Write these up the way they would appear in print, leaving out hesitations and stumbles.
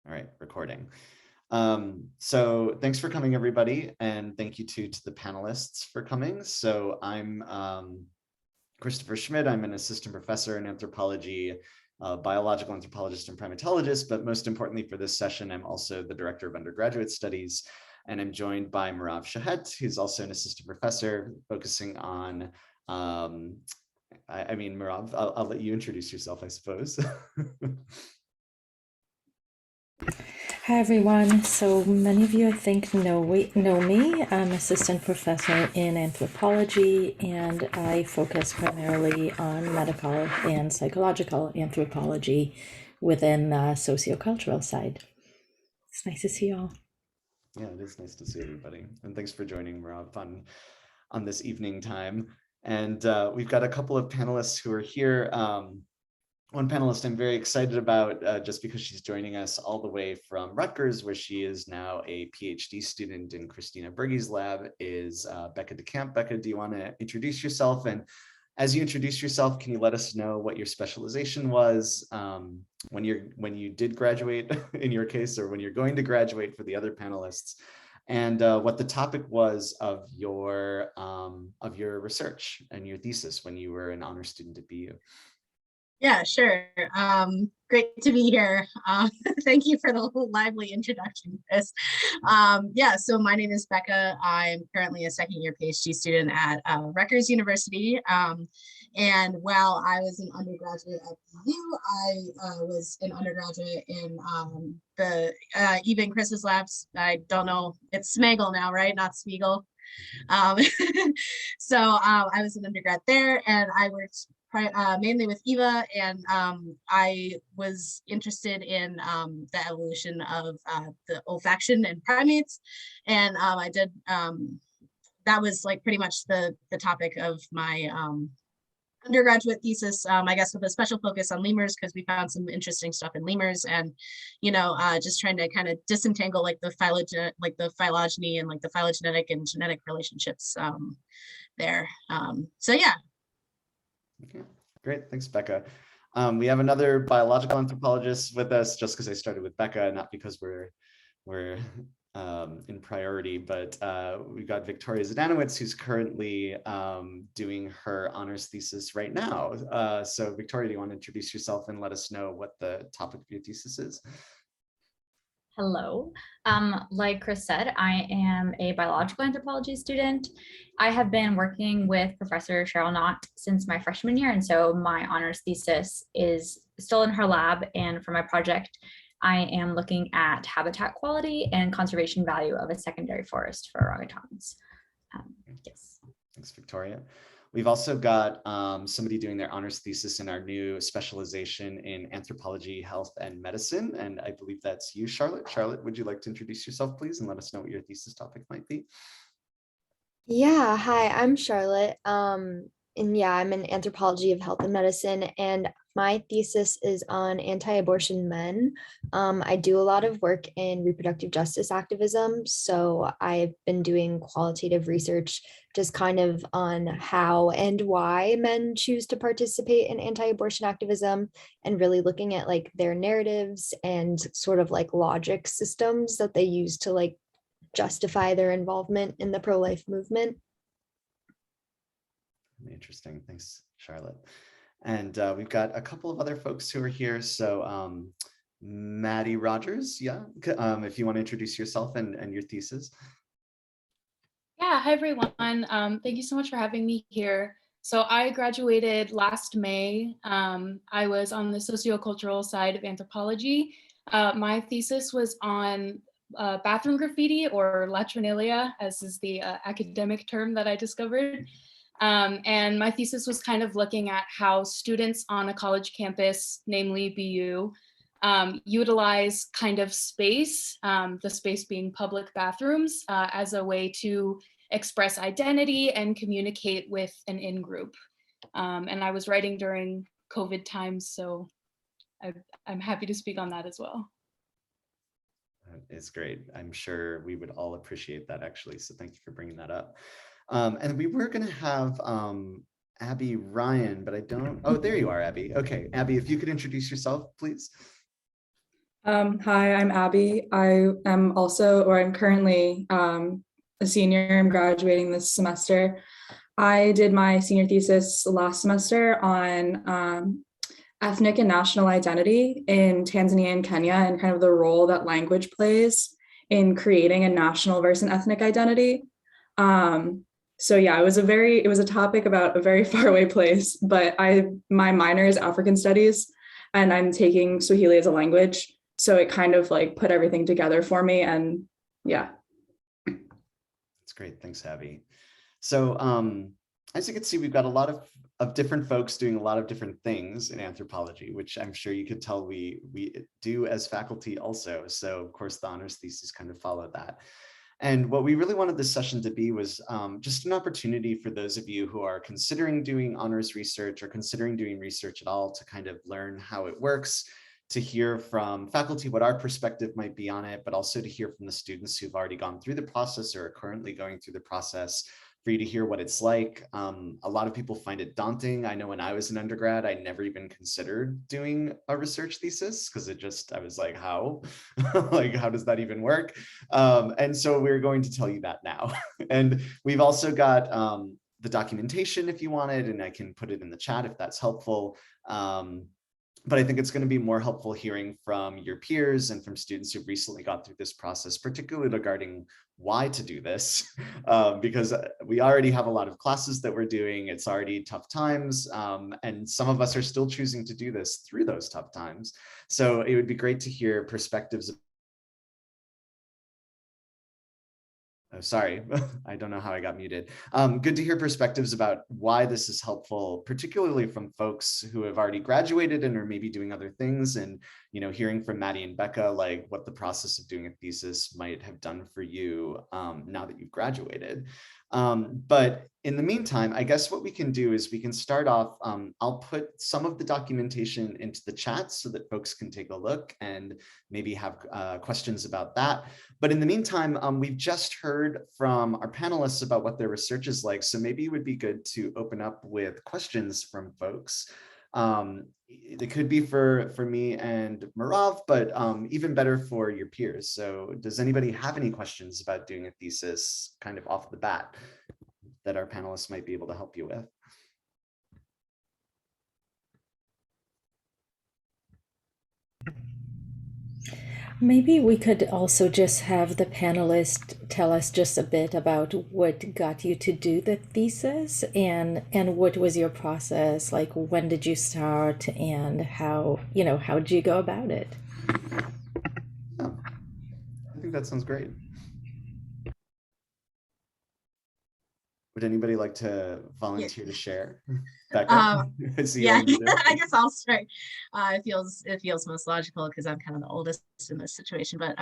All right, recording. So thanks for coming, everybody, and thank you to the panelists for coming. So I'm Christopher Schmidt. I'm an assistant professor in anthropology, biological anthropologist and primatologist, but most importantly for this session, I'm also the director of undergraduate studies, and I'm joined by Merav Shahet, who's also an assistant professor focusing on, Merav, I'll let you introduce yourself, I suppose. Hi everyone. So many of you I think know me. I'm assistant professor in anthropology and I focus primarily on medical and psychological anthropology within the sociocultural side. It's nice to see you all. Yeah, it is nice to see everybody. And thanks for joining, Merav, on this evening time. And we've got a couple of panelists who are here. One panelist I'm very excited about just because she's joining us all the way from Rutgers, where she is now a PhD student in Christina Berge's lab, is Becca DeCamp. Becca, do you want to introduce yourself? And as you introduce yourself, can you let us know what your specialization was when you did graduate in your case, or when you're going to graduate for the other panelists, and what the topic was of your research and your thesis when you were an honor student at BU? Yeah, sure. Great to be here. Thank you for the lively introduction, Chris. Yeah, so my name is Becca. I'm currently a second-year PhD student at Rutgers University. And while I was an undergraduate at BU, I was an undergraduate in Eva and Chris's labs. I don't know, it's Smagel now, right? Not Spiegel. So I was an undergrad there, and I worked mainly with Eva, and I was interested in the evolution of the olfaction in primates, and I did that was like pretty much the topic of my undergraduate thesis, I guess with a special focus on lemurs, because we found some interesting stuff in lemurs, and just trying to kind of disentangle like the phylogeny and like the phylogenetic and genetic relationships there. So yeah. Okay, great. Thanks, Becca. We have another biological anthropologist with us, just because I started with Becca, not because we're in priority, but we've got Victoria Zdanowicz, who's currently doing her honors thesis right now. So Victoria, do you want to introduce yourself and let us know what the topic of your thesis is? Hello. Like Chris said, I am a biological anthropology student. I have been working with Professor Cheryl Knott since my freshman year, and so my honors thesis is still in her lab. And for my project, I am looking at habitat quality and conservation value of a secondary forest for orangutans. Yes. Thanks, Victoria. We've also got somebody doing their honors thesis in our new specialization in anthropology, health, and medicine. And I believe that's you, Charlotte. Charlotte, would you like to introduce yourself, please, and let us know what your thesis topic might be? Yeah, hi, I'm Charlotte. And yeah, I'm in anthropology of health and medicine, and my thesis is on anti-abortion men. I do a lot of work in reproductive justice activism, so I've been doing qualitative research just kind of on how and why men choose to participate in anti-abortion activism, and really looking at like their narratives and sort of like logic systems that they use to like justify their involvement in the pro-life movement. Interesting. Thanks, Charlotte. And we've got a couple of other folks who are here. So Maddie Rogers, yeah, if you want to introduce yourself and your thesis. Yeah, hi everyone. Thank you so much for having me here. So I graduated last May. I was on the sociocultural side of anthropology. My thesis was on bathroom graffiti, or latrinalia, as is the academic term that I discovered. And my thesis was kind of looking at how students on a college campus, namely BU, utilize kind of space, the space being public bathrooms, as a way to express identity and communicate with an in-group. And I was writing during COVID times, so I'm happy to speak on that as well. It's great. I'm sure we would all appreciate that, actually. So thank you for bringing that up. And we were going to have Abby Ryan, but I don't. Oh, there you are, Abby. Okay, Abby, if you could introduce yourself, please. Hi, I'm Abby. I'm currently a senior. I'm graduating this semester. I did my senior thesis last semester on ethnic and national identity in Tanzania and Kenya, and kind of the role that language plays in creating a national versus an ethnic identity. So yeah, it was a topic about a very far away place, but my minor is African studies and I'm taking Swahili as a language. So it kind of like put everything together for me, and yeah. That's great. Thanks, Abby. So as you can see, we've got a lot of different folks doing a lot of different things in anthropology, which I'm sure you could tell we do as faculty also. So of course, the honors thesis kind of followed that. And what we really wanted this session to be was just an opportunity for those of you who are considering doing honors research or considering doing research at all to kind of learn how it works, to hear from faculty what our perspective might be on it, but also to hear from the students who've already gone through the process or are currently going through the process, for you to hear what it's like. A lot of people find it daunting. I know when I was an undergrad, I never even considered doing a research thesis because I was like, how? Like, how does that even work? And so we're going to tell you that now. And we've also got the documentation if you want it, and I can put it in the chat if that's helpful. But I think it's going to be more helpful hearing from your peers and from students who've recently gone through this process, particularly regarding why to do this, because we already have a lot of classes that we're doing. It's already tough times, and some of us are still choosing to do this through those tough times. So it would be great to hear perspectives. Oh, sorry, I don't know how I got muted. Good to hear perspectives about why this is helpful, particularly from folks who have already graduated and are maybe doing other things, and hearing from Maddie and Becca, like what the process of doing a thesis might have done for you now that you've graduated. But in the meantime, I guess what we can do is we can start off. I'll put some of the documentation into the chat so that folks can take a look and maybe have questions about that. But in the meantime, we've just heard from our panelists about what their research is like. So maybe it would be good to open up with questions from folks. It could be for me and Marav, but even better for your peers. So does anybody have any questions about doing a thesis kind of off the bat that our panelists might be able to help you with? Maybe we could also just have the panelists tell us just a bit about what got you to do the thesis, and what was your process, like when did you start, and how did you go about it? Yeah, I think that sounds great. Would anybody like to volunteer to share? Becca? Yeah, I guess I'll start. It feels most logical because I'm kind of the oldest in this situation. But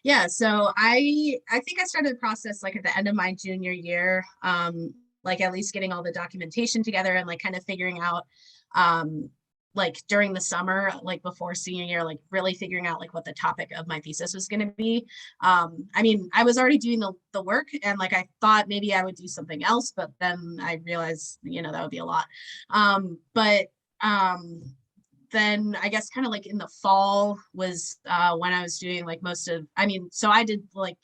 yeah, so I think I started the process like at the end of my junior year, like at least getting all the documentation together and like kind of figuring out like during the summer, like before senior year, like really figuring out like what the topic of my thesis was going to be. I mean, I was already doing the work, and like I thought maybe I would do something else, but then I realized, that would be a lot. But then I guess kind of like in the fall was when I was doing like so I did like,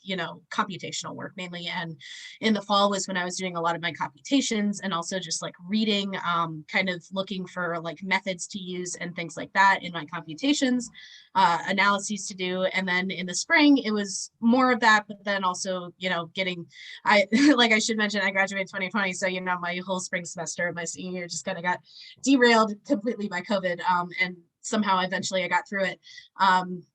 computational work mainly. And in the fall was when I was doing a lot of my computations and also just like reading, kind of looking for like methods to use and things like that in my computations, analyses to do. And then in the spring, it was more of that, but then also, like I should mention, I graduated 2020. So, my whole spring semester of my senior year just kind of got derailed completely by COVID. And somehow eventually I got through it.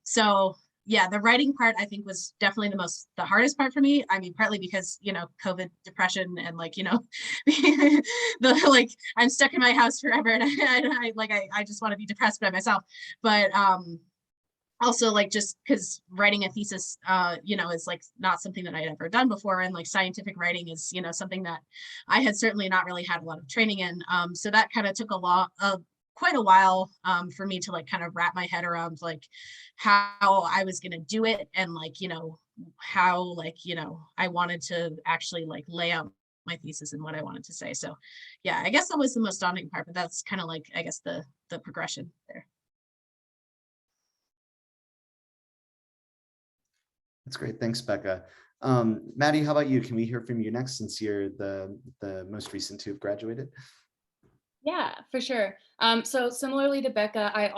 So yeah, the writing part I think was definitely the hardest part for me. I mean, partly because, COVID depression and like, the like I'm stuck in my house forever and I just want to be depressed by myself. But also like just because writing a thesis is like not something that I'd ever done before, and like scientific writing is something that I had certainly not really had a lot of training in, so that kind of took quite a while for me to like kind of wrap my head around like how I was going to do it, and like how like I wanted to actually like lay out my thesis and what I wanted to say. So yeah, I guess that was the most daunting part, but that's kind of like I guess the progression there. That's great. Thanks, Becca. Maddie, how about you? Can we hear from you next, since you're the most recent to have graduated? Yeah, for sure. So similarly to Becca, I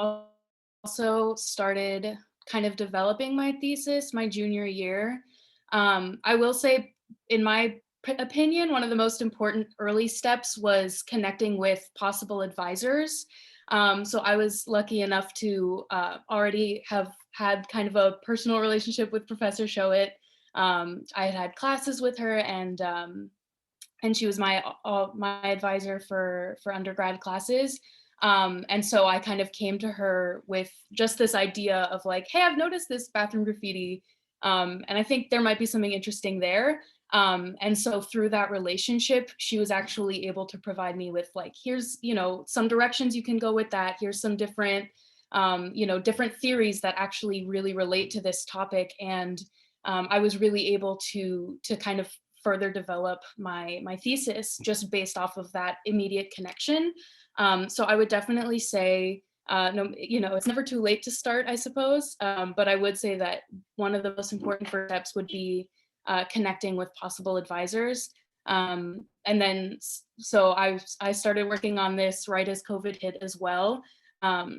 also started kind of developing my thesis my junior year. I will say, in my opinion, one of the most important early steps was connecting with possible advisors. So I was lucky enough to already have had kind of a personal relationship with Professor Showit. I had had classes with her, and she was my advisor for undergrad classes. And so I kind of came to her with just this idea of like, hey, I've noticed this bathroom graffiti, and I think there might be something interesting there. And so through that relationship, she was actually able to provide me with like, here's, some directions you can go with that. Here's some different, different theories that actually really relate to this topic. And I was really able to kind of further develop my thesis just based off of that immediate connection. So I would definitely say, no, it's never too late to start, I suppose. But I would say that one of the most important first steps would be connecting with possible advisors. And then, so I started working on this right as COVID hit as well.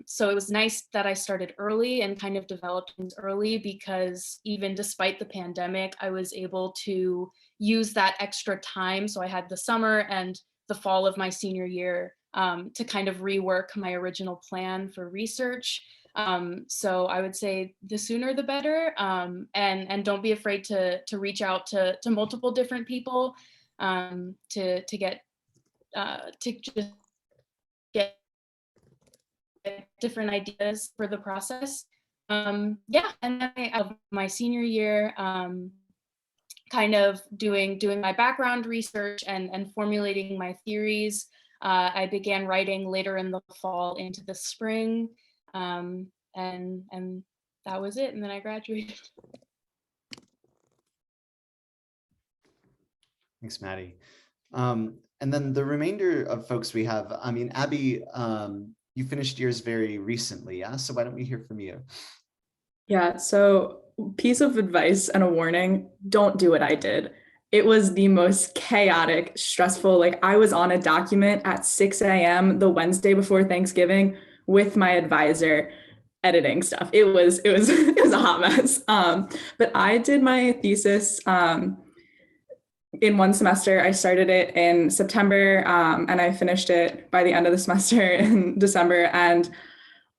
So it was nice that I started early and kind of developed things early, because even despite the pandemic, I was able to use that extra time. So I had the summer and the fall of my senior year to kind of rework my original plan for research. So I would say the sooner the better, and don't be afraid to reach out to multiple different people to get to just get different ideas for the process. Yeah, and then of my senior year, kind of doing my background research and formulating my theories. I began writing later in the fall into the spring, and that was it. And then I graduated. Thanks, Maddie. And then the remainder of folks we have, I mean, Abby, you finished yours very recently, yeah? So why don't we hear from you? Yeah, so piece of advice and a warning, don't do what I did. It was the most chaotic, stressful. Like, I was on a document at 6 a.m. the Wednesday before Thanksgiving with my advisor editing stuff. It was it was a hot mess. But I did my thesis in one semester. I started it in September, and I finished it by the end of the semester in December. And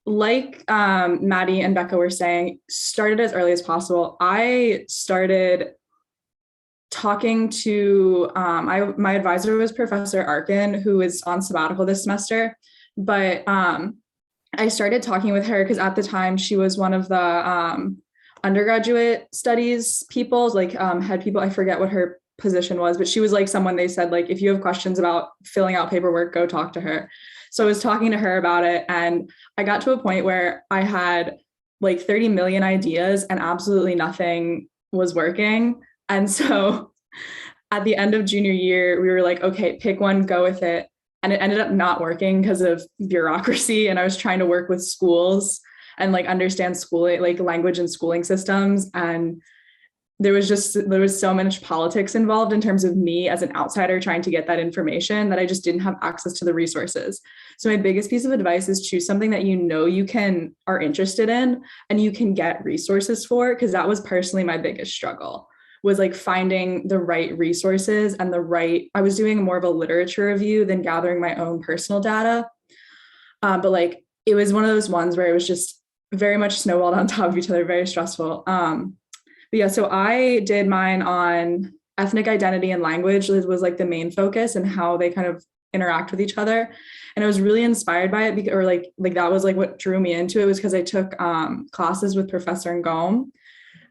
like Maddie and Becca were saying, started as early as possible. I started talking to my advisor was Professor Arkin, who is on sabbatical this semester. But I started talking with her because at the time she was one of the undergraduate studies people, like head people. I forget what her position was, but she was like someone they said, like, if you have questions about filling out paperwork, go talk to her. So I was talking to her about it, and I got to a point where I had like 30 million ideas and absolutely nothing was working. And so at the end of junior year, we were like, okay, pick one, go with it. And it ended up not working because of bureaucracy. And I was trying to work with schools and like understand schooling, like language and schooling systems. And there was so much politics involved in terms of me as an outsider trying to get that information that I just didn't have access to the resources. So my biggest piece of advice is choose something that you are interested in and you can get resources for, because that was personally my biggest struggle, was like finding the right resources and I was doing more of a literature review than gathering my own personal data. But like, it was one of those ones where it was just very much snowballed on top of each other, very stressful. But yeah, so I did mine on ethnic identity and language. It was like the main focus and how they kind of interact with each other. And I was really inspired by it, because, or like that was like what drew me into it, was because I took classes with Professor Ngom.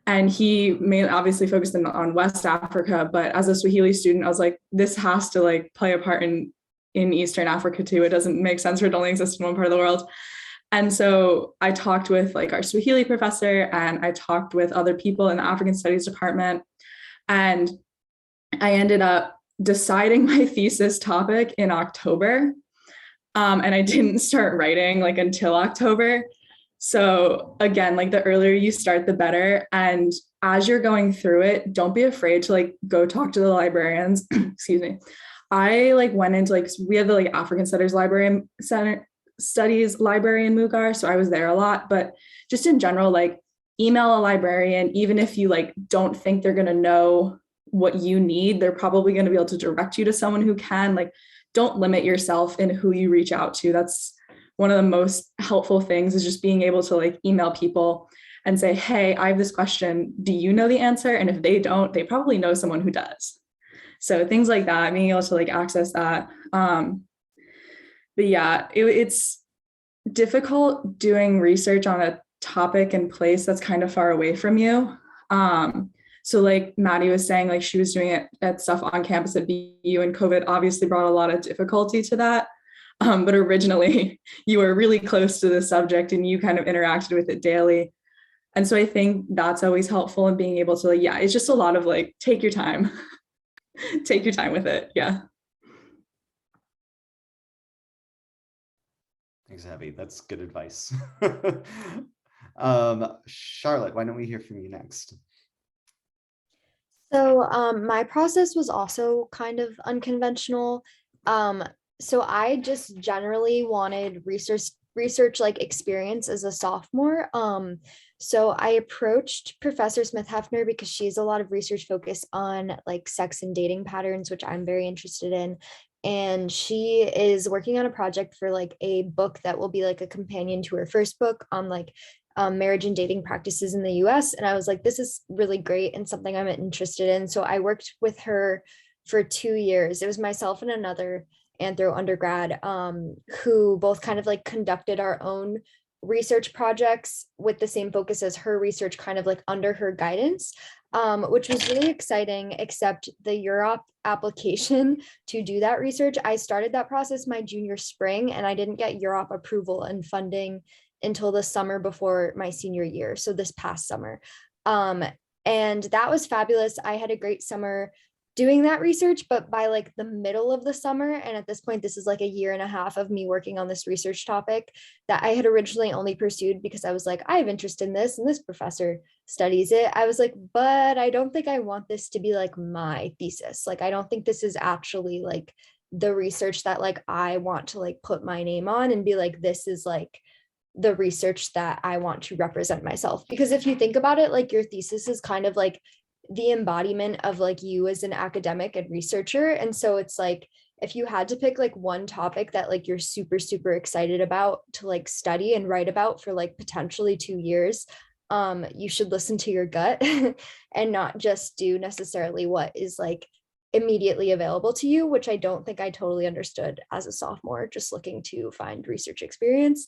And he obviously focused on West Africa, but as a Swahili student, I was like, this has to like play a part in Eastern Africa too. It doesn't make sense for it to only exist in one part of the world. And so I talked with like our Swahili professor, and I talked with other people in the African Studies department. And I ended up deciding my thesis topic in October. And I didn't start writing like until October. So again, like the earlier you start, the better. And as you're going through it, don't be afraid to like go talk to the librarians. Excuse me. I like went into like, we have the like African Studies Library Center Studies Library in Mugar. So I was there a lot, but just in general, like email a librarian, even if you like don't think they're going to know what you need, they're probably going to be able to direct you to someone who can. Like, don't limit yourself in who you reach out to. That's one of the most helpful things, is just being able to like email people and say, hey, I have this question. Do you know the answer? And if they don't, they probably know someone who does. So things like that, being able to like access that. But yeah, it's difficult doing research on a topic and place that's kind of far away from you. So like Maddie was saying, like she was doing it at stuff on campus at BU, and COVID obviously brought a lot of difficulty to that. But originally you were really close to the subject and you kind of interacted with it daily. And so I think that's always helpful in being able to like, yeah, it's just a lot of like, take your time, take your time with it. Yeah. Thanks, Abby. That's good advice. Charlotte, why don't we hear from you next? So my process was also kind of unconventional. So I just generally wanted research like experience as a sophomore. So I approached Professor Smith Hefner because she has a lot of research focused on like sex and dating patterns, which I'm very interested in. And she is working on a project for like a book that will be like a companion to her first book on like marriage and dating practices in the US. And I was like, this is really great and something I'm interested in. So I worked with her for 2 years. It was myself and another anthro undergrad who both kind of like conducted our own research projects with the same focus as her research, kind of like under her guidance, which was really exciting, except the Europe application to do that research. I started that process my junior spring and I didn't get Europe approval and funding until the summer before my senior year. So this past summer. And that was fabulous. I had a great summer doing that research, but by like the middle of the summer, and at this point, this is like a year and a half of me working on this research topic that I had originally only pursued because I was like, I have interest in this and this professor studies it. I was like, but I don't think I want this to be like my thesis. Like, I don't think this is actually like the research that like I want to like put my name on and be like, this is like the research that I want to represent myself. Because if you think about it, like your thesis is kind of like the embodiment of like you as an academic and researcher. And so it's like, if you had to pick like one topic that like you're super, super excited about to like study and write about for like potentially 2 years, you should listen to your gut and not just do necessarily what is like immediately available to you, which I don't think I totally understood as a sophomore, just looking to find research experience.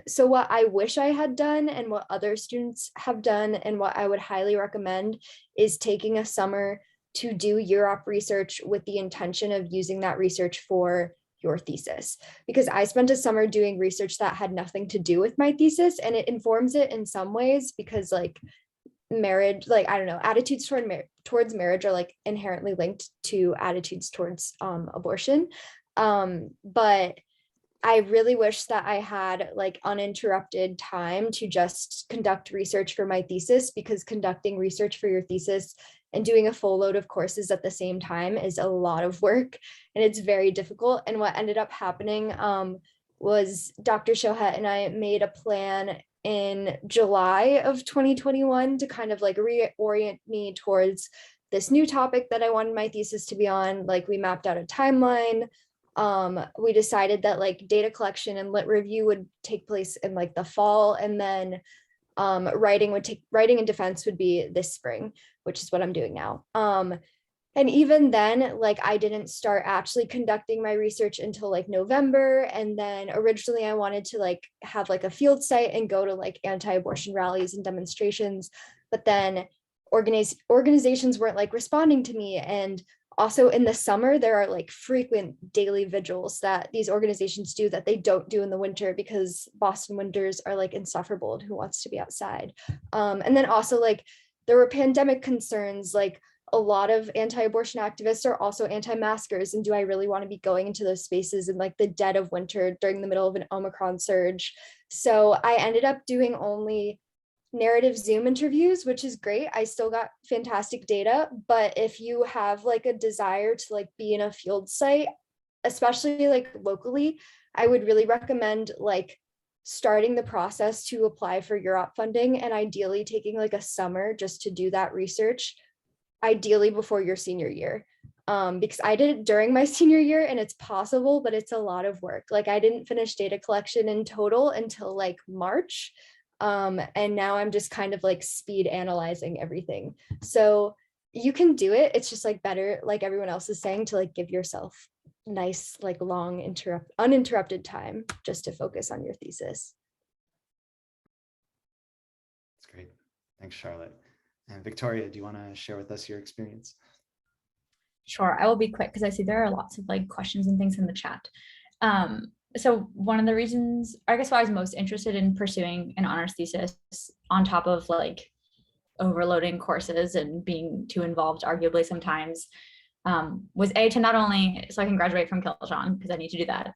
So what I wish I had done and what other students have done and what I would highly recommend is taking a summer to do Europe research with the intention of using that research for your thesis. Because I spent a summer doing research that had nothing to do with my thesis, and it informs it in some ways because like marriage, like I don't know, attitudes towards marriage are like inherently linked to attitudes towards abortion. But I really wish that I had like uninterrupted time to just conduct research for my thesis, because conducting research for your thesis and doing a full load of courses at the same time is a lot of work and it's very difficult. And what ended up happening was Dr. Shohet and I made a plan in July of 2021 to kind of like reorient me towards this new topic that I wanted my thesis to be on. Like we mapped out a timeline. We decided that like data collection and lit review would take place in like the fall, and then writing and defense would be this spring, which is what I'm doing now. And even then, like I didn't start actually conducting my research until like November. And then originally I wanted to like have like a field site and go to like anti-abortion rallies and demonstrations, but then organizations weren't like responding to me. And also in the summer, there are like frequent daily vigils that these organizations do that they don't do in the winter, because Boston winters are like insufferable and who wants to be outside. And then also like there were pandemic concerns, like a lot of anti-abortion activists are also anti-maskers. And do I really want to be going into those spaces in like the dead of winter during the middle of an Omicron surge? So I ended up doing only narrative Zoom interviews, which is great. I still got fantastic data, but if you have like a desire to like be in a field site, especially like locally, I would really recommend like starting the process to apply for UROP funding and ideally taking like a summer just to do that research, ideally before your senior year. Because I did it during my senior year and it's possible, but it's a lot of work. Like I didn't finish data collection in total until like March. And now I'm just kind of like speed analyzing everything. So you can do it. It's just like better, like everyone else is saying, to like give yourself nice, like long, uninterrupted time just to focus on your thesis. That's great. Thanks, Charlotte. And Victoria, do you want to share with us your experience? Sure, I will be quick because I see there are lots of like questions and things in the chat. So one of the reasons, I guess, why I was most interested in pursuing an honors thesis on top of like overloading courses and being too involved, arguably sometimes, was A, to not only so I can graduate from Kilshawn because I need to do that,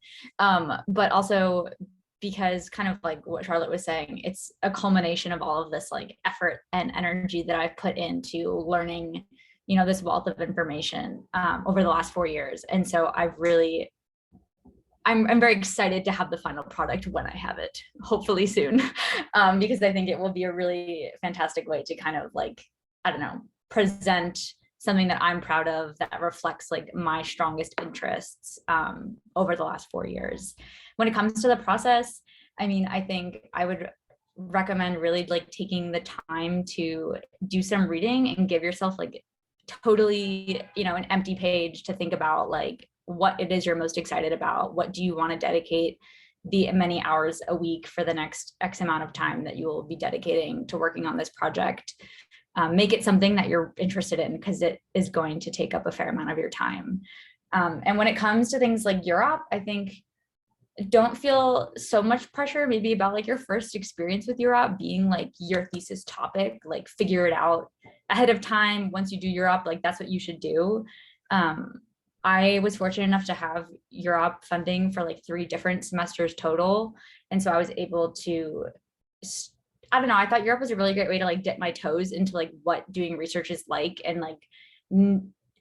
but also because kind of like what Charlotte was saying, it's a culmination of all of this like effort and energy that I've put into learning, you know, this wealth of information over the last 4 years. And so I'm very excited to have the final product when I have it, hopefully soon, because I think it will be a really fantastic way to kind of like, I don't know, present something that I'm proud of that reflects like my strongest interests over the last 4 years. When it comes to the process, I mean, I think I would recommend really like taking the time to do some reading and give yourself like totally, you know, an empty page to think about like what it is you're most excited about. What do you want to dedicate the many hours a week for the next X amount of time that you will be dedicating to working on this project? Make it something that you're interested in because it is going to take up a fair amount of your time. And when it comes to things like UROP, I think don't feel so much pressure maybe about like your first experience with UROP being like your thesis topic, like figure it out ahead of time. Once you do UROP, like that's what you should do. I was fortunate enough to have UROP funding for like 3 different semesters total. And so I was able to, I don't know, I thought UROP was a really great way to like dip my toes into like what doing research is like. And like,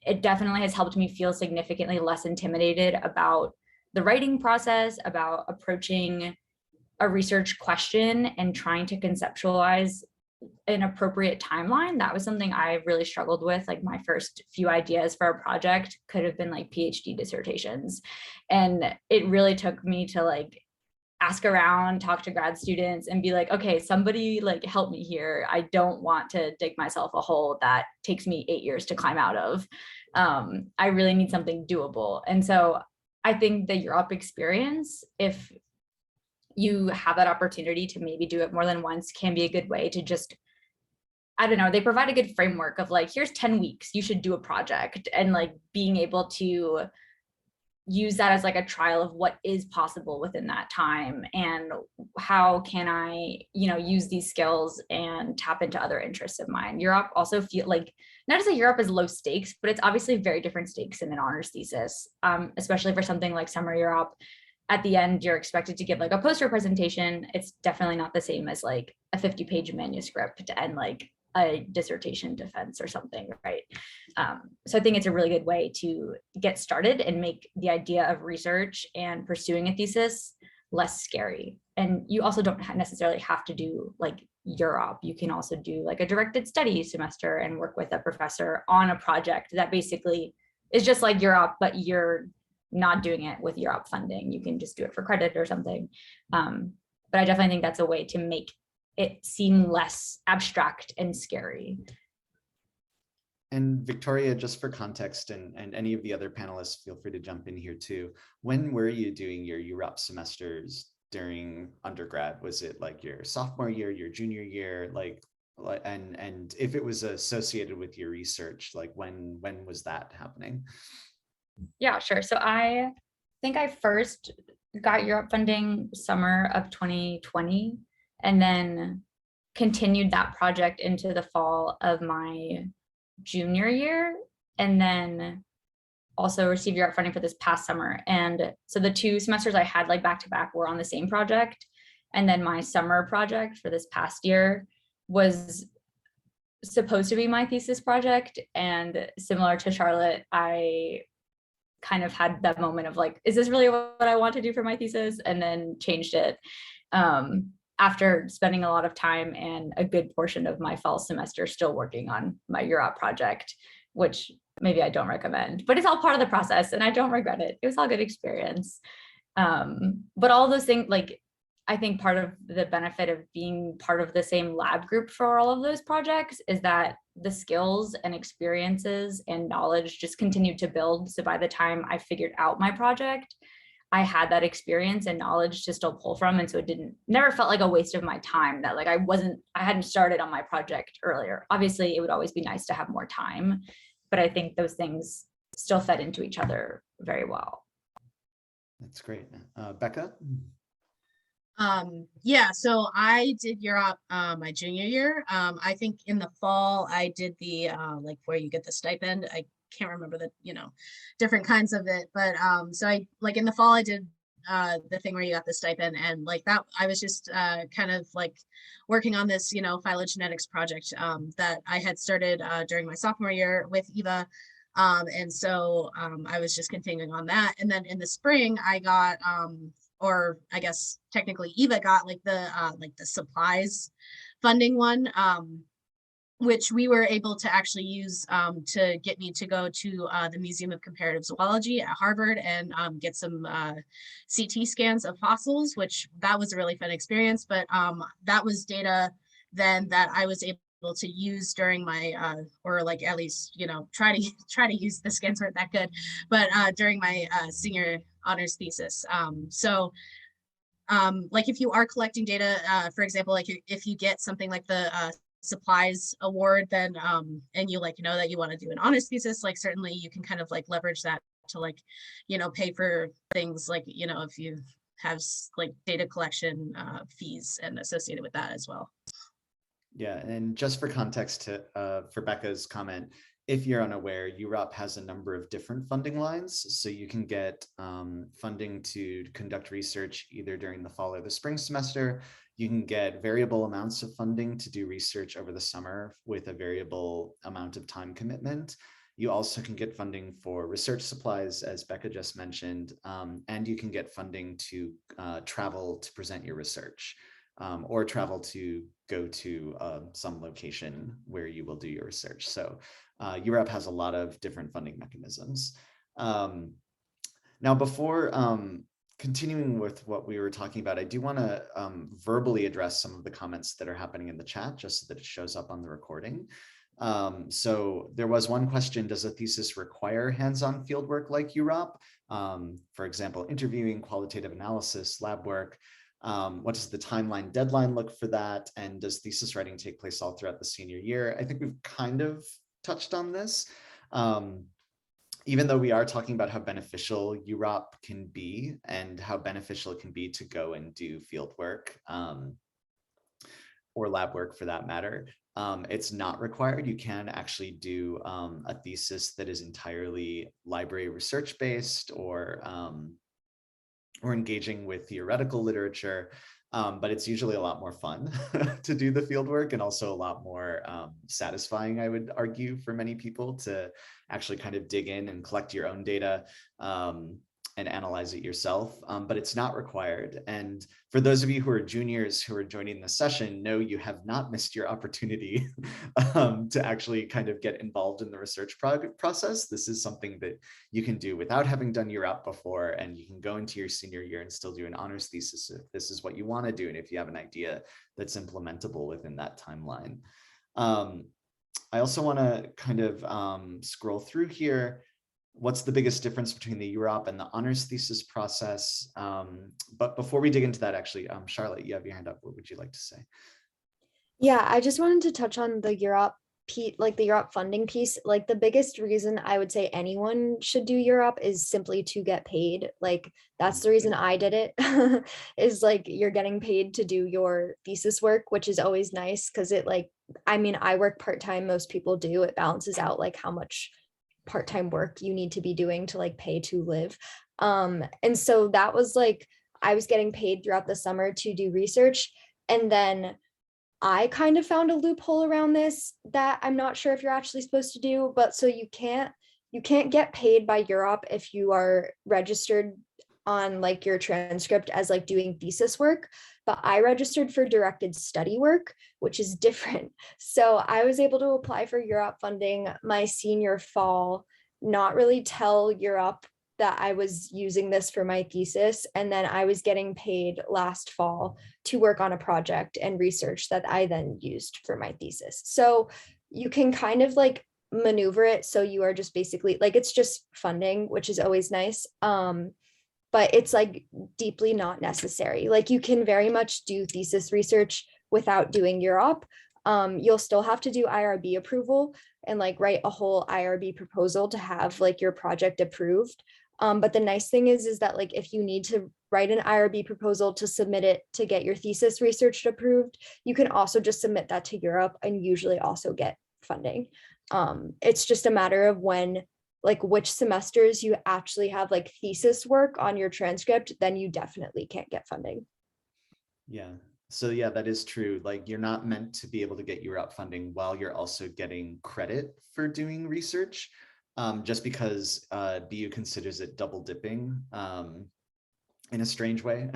it definitely has helped me feel significantly less intimidated about the writing process, about approaching a research question and trying to conceptualize an appropriate timeline. That was something I really struggled with. Like my first few ideas for a project could have been like PhD dissertations. And it really took me to like ask around, talk to grad students and be like, okay, somebody like help me here. I don't want to dig myself a hole that takes me 8 years to climb out of. I really need something doable. And so I think the UROP experience, if you have that opportunity to maybe do it more than once, can be a good way to just, I don't know, they provide a good framework of like, here's 10 weeks, you should do a project, and like being able to use that as like a trial of what is possible within that time and how can I, you know, use these skills and tap into other interests of mine. UROP also feel like, not to say UROP is low stakes, but it's obviously very different stakes in an honors thesis, especially for something like summer UROP. At the end, you're expected to give like a poster presentation. It's definitely not the same as like a 50-page manuscript and like a dissertation defense or something, right? So I think it's a really good way to get started and make the idea of research and pursuing a thesis less scary. And you also don't necessarily have to do like UROP. You can also do like a directed study semester and work with a professor on a project that basically is just like UROP, but you're not doing it with UROP funding. You can just do it for credit or something. But I definitely think that's a way to make it seem less abstract and scary. And Victoria, just for context, and any of the other panelists, feel free to jump in here too. When were you doing your UROP semesters during undergrad? Was it like your sophomore year, your junior year, and if it was associated with your research, like when was that happening? Yeah, sure. So I think I first got UROP funding summer of 2020, and then continued that project into the fall of my junior year, and then also received URAP funding for this past summer. And so the 2 semesters I had like back to back were on the same project. And then my summer project for this past year was supposed to be my thesis project. And similar to Charlotte, I kind of had that moment of like, is this really what I want to do for my thesis? And then changed it after spending a lot of time and a good portion of my fall semester still working on my URAP project, which maybe I don't recommend, but it's all part of the process and I don't regret it. It was all good experience. But all those things, like, I think part of the benefit of being part of the same lab group for all of those projects is that the skills and experiences and knowledge just continued to build. So by the time I figured out my project, I had that experience and knowledge to still pull from. And so it never felt like a waste of my time that like I hadn't started on my project earlier. Obviously, it would always be nice to have more time, but I think those things still fed into each other very well. That's great. Becca? Yeah, so I did Europe my junior year. I think in the fall I did the like where you get the stipend. I can't remember the different kinds of it, but so I like in the fall I did the thing where you got the stipend, and like that I was just kind of like working on this phylogenetics project that I had started during my sophomore year with Eva. And so I was just continuing on that, and then in the spring I got or I guess technically Eva got like the supplies funding one, which we were able to actually use to get me to go to the Museum of Comparative Zoology at Harvard and get some CT scans of fossils, which that was a really fun experience. But that was data then that I was able to use during my or like at least try to use. The scans weren't that good, but during my senior honors thesis. So like if you are collecting data, for example, like if you get something like the supplies award, then and you know that you want to do an honors thesis, like certainly you can kind of like leverage that to like pay for things like if you have like data collection fees and associated with that as well. Yeah, and just for context for Becca's comment, if you're unaware, UROP has a number of different funding lines. So you can get funding to conduct research either during the fall or the spring semester. You can get variable amounts of funding to do research over the summer with a variable amount of time commitment. You also can get funding for research supplies, as Becca just mentioned, and you can get funding to travel to present your research. Or travel to go to some location where you will do your research. So Europe has a lot of different funding mechanisms. Now, before continuing with what we were talking about, I do want to verbally address some of the comments that are happening in the chat, just so that it shows up on the recording. So there was one question: does a thesis require hands-on fieldwork like UROP? For example, interviewing, qualitative analysis, lab work. What does the timeline deadline look for that? And does thesis writing take place all throughout the senior year? I think we've kind of touched on this. Even though we are talking about how beneficial UROP can be and how beneficial it can be to go and do field work or lab work for that matter, it's not required. You can actually do a thesis that is entirely library research based or engaging with theoretical literature, but it's usually a lot more fun to do the field work and also a lot more satisfying, I would argue, for many people to actually kind of dig in and collect your own data and analyze it yourself, but it's not required. And for those of you who are juniors who are joining the session, know you have not missed your opportunity to actually kind of get involved in the research process. This is something that you can do without having done your UROP before, and you can go into your senior year and still do an honors thesis if this is what you want to do, and if you have an idea that's implementable within that timeline. I also want to kind of scroll through here. What's the biggest difference between the UROP and the honors thesis process? But before we dig into that, actually, Charlotte, you have your hand up. What would you like to say? Yeah, I just wanted to touch on the UROP like the Europe funding piece, like the biggest reason I would say anyone should do Europe is simply to get paid. Like that's the reason I did it is like you're getting paid to do your thesis work, which is always nice because it like, I mean, I work part-time, most people do. It balances out like how much part-time work you need to be doing to like pay to live. And so that was like, I was getting paid throughout the summer to do research. And then I kind of found a loophole around this that I'm not sure if you're actually supposed to do, but so you can't get paid by Europe if you are registered on like your transcript as like doing thesis work, but I registered for directed study work, which is different. So I was able to apply for Europe funding my senior fall, not really tell Europe that I was using this for my thesis, and then I was getting paid last fall to work on a project and research that I then used for my thesis. So you can kind of like maneuver it so you are just basically like, it's just funding, which is always nice. But it's like deeply not necessary. Like you can very much do thesis research without doing Europe. You'll still have to do IRB approval and like write a whole IRB proposal to have like your project approved. But the nice thing is that like if you need to write an IRB proposal to submit it to get your thesis research approved, you can also just submit that to Europe and usually also get funding. It's just a matter of when, like which semesters you actually have like thesis work on your transcript, then you definitely can't get funding. Yeah. So yeah, that is true. Like you're not meant to be able to get Europe funding while you're also getting credit for doing research. Just because BU considers it double dipping in a strange way.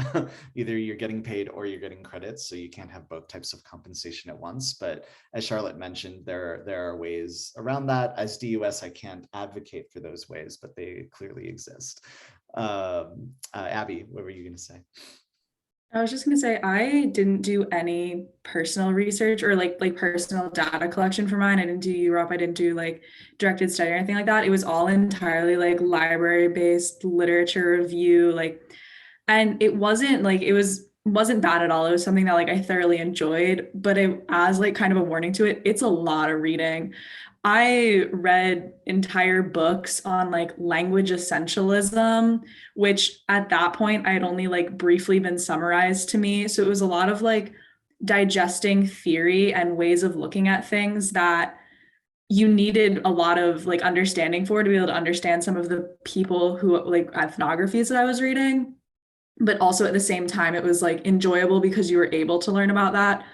Either you're getting paid or you're getting credits, so you can't have both types of compensation at once. But as Charlotte mentioned, there are ways around that. As DUS, I can't advocate for those ways, but they clearly exist. Abby, what were you going to say? I was just going to say, I didn't do any personal research or like personal data collection for mine. I didn't do Europe. I didn't do like directed study or anything like that. It was all entirely like library based literature review, like, and it wasn't like, wasn't bad at all. It was something that like I thoroughly enjoyed, but it, as like kind of a warning to it, it's a lot of reading. I read entire books on like language essentialism, which at that point I had only like briefly been summarized to me. So it was a lot of like digesting theory and ways of looking at things that you needed a lot of like understanding for to be able to understand some of the people who like ethnographies that I was reading. But also at the same time, it was like enjoyable because you were able to learn about that.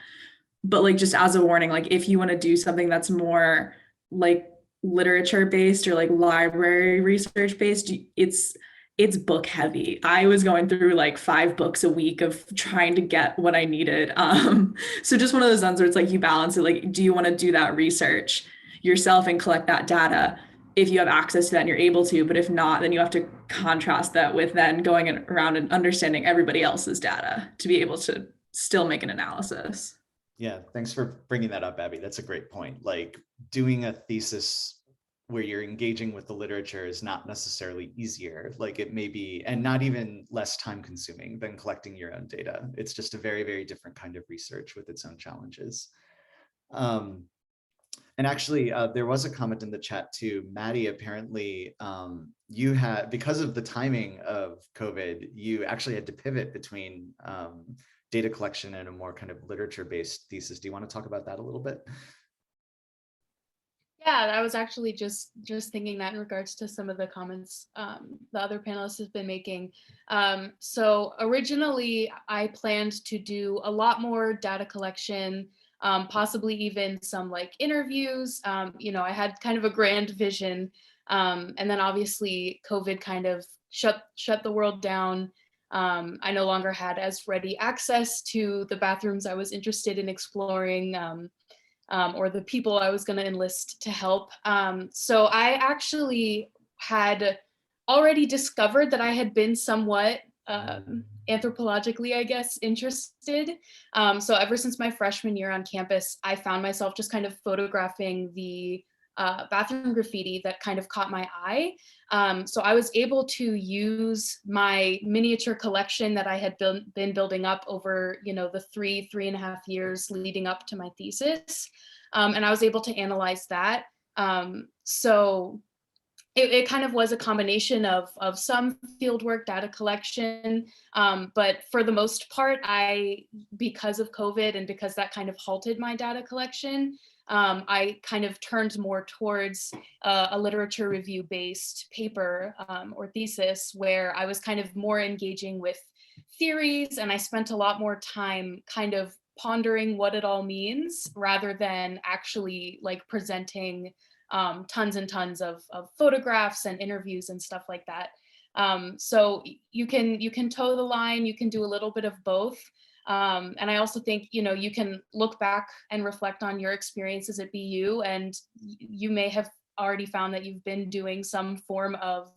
But like just as a warning, like if you want to do something that's more like literature based or like library research based, it's book heavy. I was going through like 5 books a week of trying to get what I needed. So just one of those ones where it's like you balance it, like, do you want to do that research yourself and collect that data if you have access to that and you're able to, but if not, then you have to contrast that with then going around and understanding everybody else's data to be able to still make an analysis. Yeah, thanks for bringing that up, Abby. That's a great point. Like doing a thesis where you're engaging with the literature is not necessarily easier. Like it may be, and not even less time consuming than collecting your own data. It's just a very, very different kind of research with its own challenges. And actually, there was a comment in the chat too. Maddie, apparently you had, because of the timing of COVID, you actually had to pivot between data collection and a more kind of literature-based thesis. Do you want to talk about that a little bit? Yeah, I was actually just thinking that in regards to some of the comments the other panelists have been making. So originally, I planned to do a lot more data collection, possibly even some like interviews. You know, I had kind of a grand vision, and then obviously COVID kind of shut the world down. I no longer had as ready access to the bathrooms I was interested in exploring, or the people I was going to enlist to help. So I actually had already discovered that I had been somewhat anthropologically, I guess, interested. So ever since my freshman year on campus, I found myself just kind of photographing the bathroom graffiti that kind of caught my eye. So I was able to use my miniature collection that I had been building up over, you know, the three and a half years leading up to my thesis. and I was able to analyze that. So it kind of was a combination of some fieldwork, data collection, but for the most part, because of COVID and because that kind of halted my data collection, I kind of turned more towards a literature review based paper or thesis, where I was kind of more engaging with theories, and I spent a lot more time kind of pondering what it all means rather than actually like presenting tons and tons of photographs and interviews and stuff like that. So you can toe the line, you can do a little bit of both. And I also think, you can look back and reflect on your experiences at BU, and you may have already found that you've been doing some form of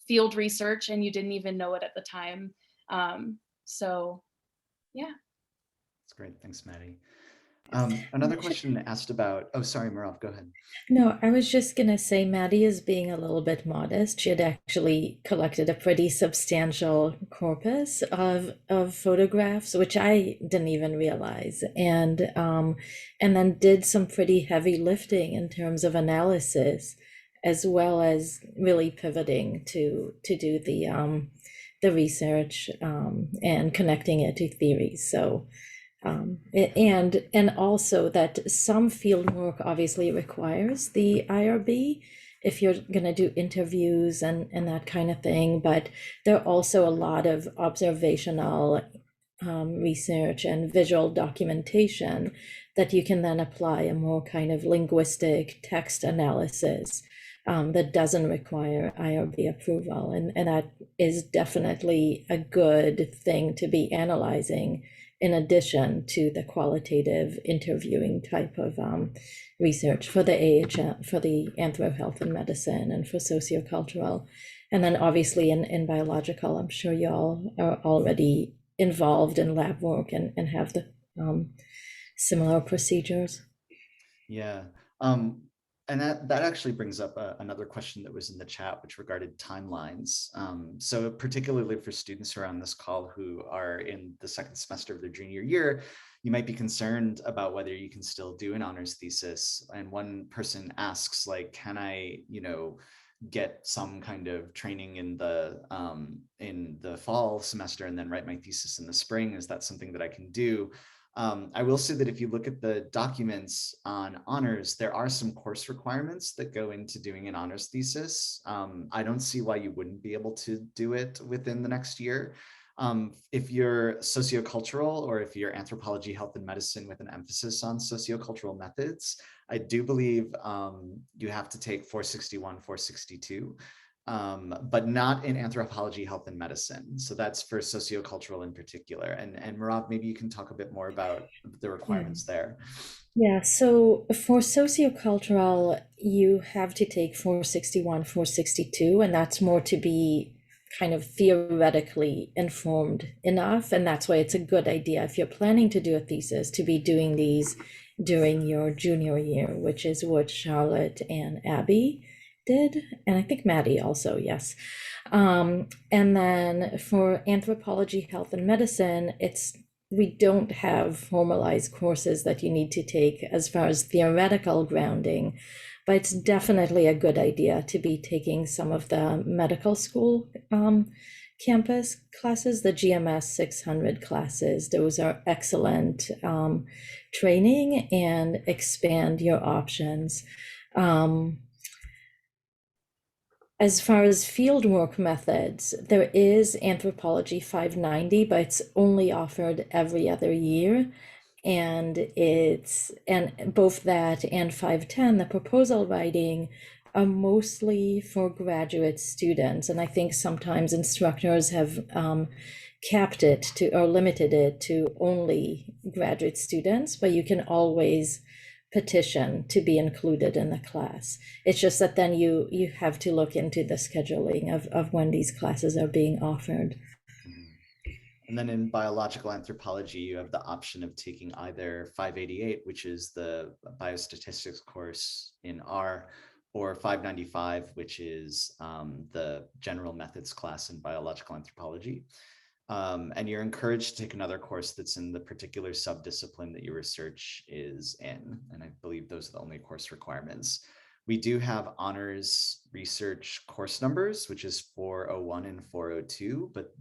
field research and you didn't even know it at the time. So yeah. That's great. Thanks, Maddie. Another question asked about, oh, sorry, Marav, go ahead. No, I was just gonna say Maddie is being a little bit modest. She had actually collected a pretty substantial corpus of photographs, which I didn't even realize, and then did some pretty heavy lifting in terms of analysis, as well as really pivoting to do the research and connecting it to theories. So. And also that some field work obviously requires the IRB if you're going to do interviews and that kind of thing, but there are also a lot of observational research and visual documentation that you can then apply a more kind of linguistic text analysis that doesn't require IRB approval, and that is definitely a good thing to be analyzing in addition to the qualitative interviewing type of research for the AHM, for the Anthro Health and Medicine, and for sociocultural. And then obviously in biological, I'm sure y'all are already involved in lab work and have the similar procedures. Yeah. And that actually brings up another question that was in the chat, which regarded timelines. So particularly for students who are on this call who are in the second semester of their junior year, you might be concerned about whether you can still do an honors thesis. And one person asks, like, can I, get some kind of training in the fall semester and then write my thesis in the spring? Is that something that I can do? I will say that if you look at the documents on honors, there are some course requirements that go into doing an honors thesis. I don't see why you wouldn't be able to do it within the next year. If you're sociocultural, or if you're anthropology, health, and medicine with an emphasis on sociocultural methods, I do believe you have to take 461, 462. But not in anthropology, health, and medicine. So that's for sociocultural in particular. And Marav, maybe you can talk a bit more about the requirements there. Yeah, so for sociocultural, you have to take 461, 462, and that's more to be kind of theoretically informed enough. And that's why it's a good idea, if you're planning to do a thesis, to be doing these during your junior year, which is what Charlotte and Abby did, and I think Maddie also, yes. And then for anthropology, health, and medicine, we don't have formalized courses that you need to take as far as theoretical grounding, but it's definitely a good idea to be taking some of the medical school campus classes, the GMS 600 classes. Those are excellent training and expand your options. As far as fieldwork methods, there is Anthropology 590, but it's only offered every other year. And both that and 510, the proposal writing, are mostly for graduate students. And I think sometimes instructors have capped it to, or limited it to, only graduate students, but you can always petition to be included in the class. It's just that then you have to look into the scheduling of when these classes are being offered. And then in biological anthropology, you have the option of taking either 588, which is the biostatistics course in R, or 595, which is the general methods class in biological anthropology. And you're encouraged to take another course that's in the particular subdiscipline that your research is in. And I believe those are the only course requirements. We do have honors research course numbers, which is 401 and 402, but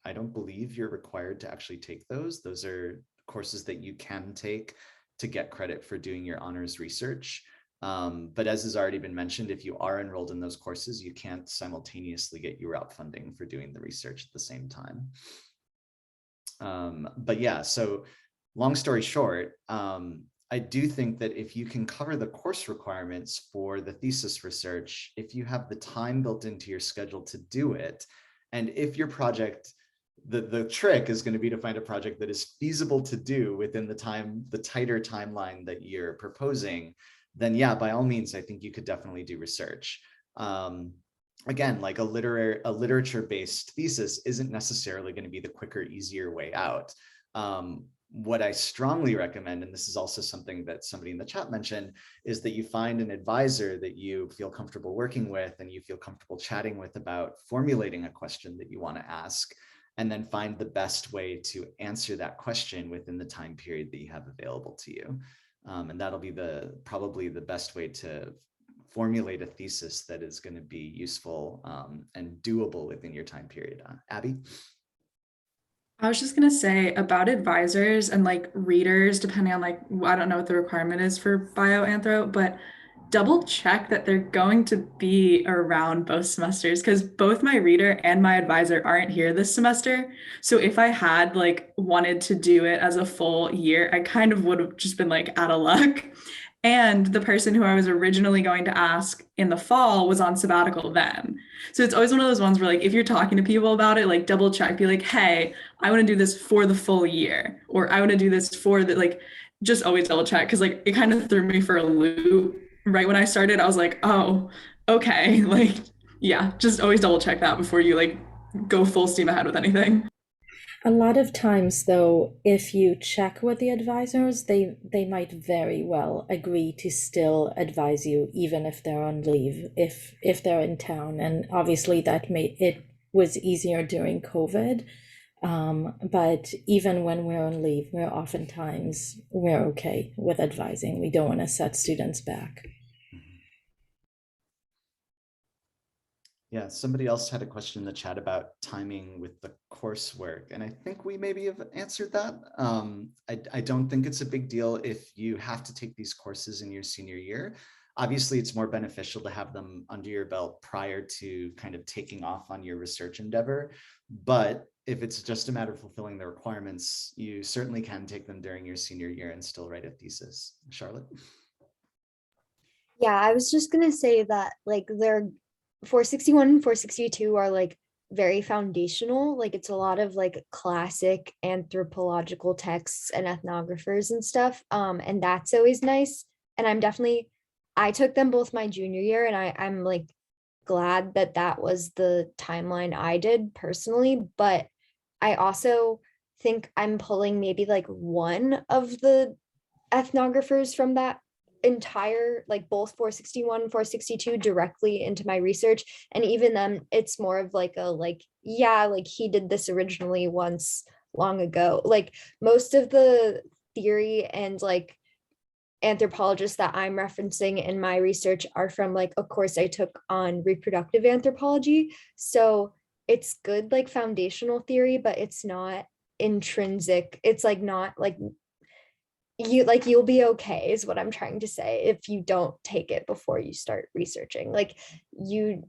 I don't believe you're required to actually take those. Those are courses that you can take to get credit for doing your honors research. But as has already been mentioned, if you are enrolled in those courses, you can't simultaneously get UROP funding for doing the research at the same time. But yeah, so long story short, I do think that if you can cover the course requirements for the thesis research, if you have the time built into your schedule to do it, and if your project, the trick is going to be to find a project that is feasible to do within the tighter timeline that you're proposing, then yeah, by all means, I think you could definitely do research. Again, like a literature-based thesis isn't necessarily going to be the quicker, easier way out. What I strongly recommend, and this is also something that somebody in the chat mentioned, is that you find an advisor that you feel comfortable working with and you feel comfortable chatting with about formulating a question that you want to ask, and then find the best way to answer that question within the time period that you have available to you. And that'll be probably the best way to formulate a thesis that is going to be useful and doable within your time period. Abby? I was just gonna say about advisors and like readers, depending on like, I don't know what the requirement is for bioanthro, but double check that they're going to be around both semesters, because both my reader and my advisor aren't here this semester. So if I had like wanted to do it as a full year, I kind of would have just been like out of luck. And the person who I was originally going to ask in the fall was on sabbatical then. So it's always one of those ones where like, if you're talking to people about it, like double check, be like, hey, I want to do this for the full year, or I want to do this for the, like, just always double check. Cause like, it kind of threw me for a loop. Right when I started, I was like, oh, okay. Like, yeah, just always double check that before you like go full steam ahead with anything. A lot of times, though, if you check with the advisors, they might very well agree to still advise you, even if they're on leave, if they're in town. And obviously, that made it was easier during COVID. But even when we're on leave, we're okay with advising. We don't want to set students back. Yeah, somebody else had a question in the chat about timing with the coursework, and I think we maybe have answered that. I don't think it's a big deal if you have to take these courses in your senior year. Obviously, it's more beneficial to have them under your belt prior to kind of taking off on your research endeavor. But if it's just a matter of fulfilling the requirements, you certainly can take them during your senior year and still write a thesis. Charlotte? Yeah, I was just gonna say that like they're 461 and 462 are like very foundational. Like it's a lot of like classic anthropological texts and ethnographers and stuff. And that's always nice. And I took them both my junior year, and I'm like glad that that was the timeline I did personally. But I also think I'm pulling maybe like one of the ethnographers from that entire, like both 461 462 directly into my research. And even then it's more of like a like, yeah, like he did this originally once long ago. Like most of the theory and like anthropologists that I'm referencing in my research are from like a course I took on reproductive anthropology. So it's good like foundational theory, but it's not intrinsic. It's like not like you'll be okay is what I'm trying to say if you don't take it before you start researching. Like you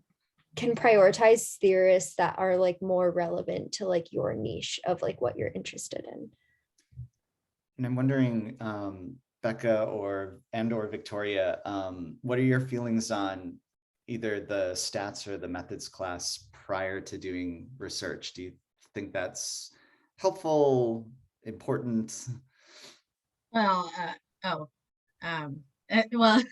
can prioritize theorists that are like more relevant to like your niche of like what you're interested in. And I'm wondering, Becca or Victoria, what are your feelings on either the stats or the methods class prior to doing research? Do you think that's helpful, important? Well, well,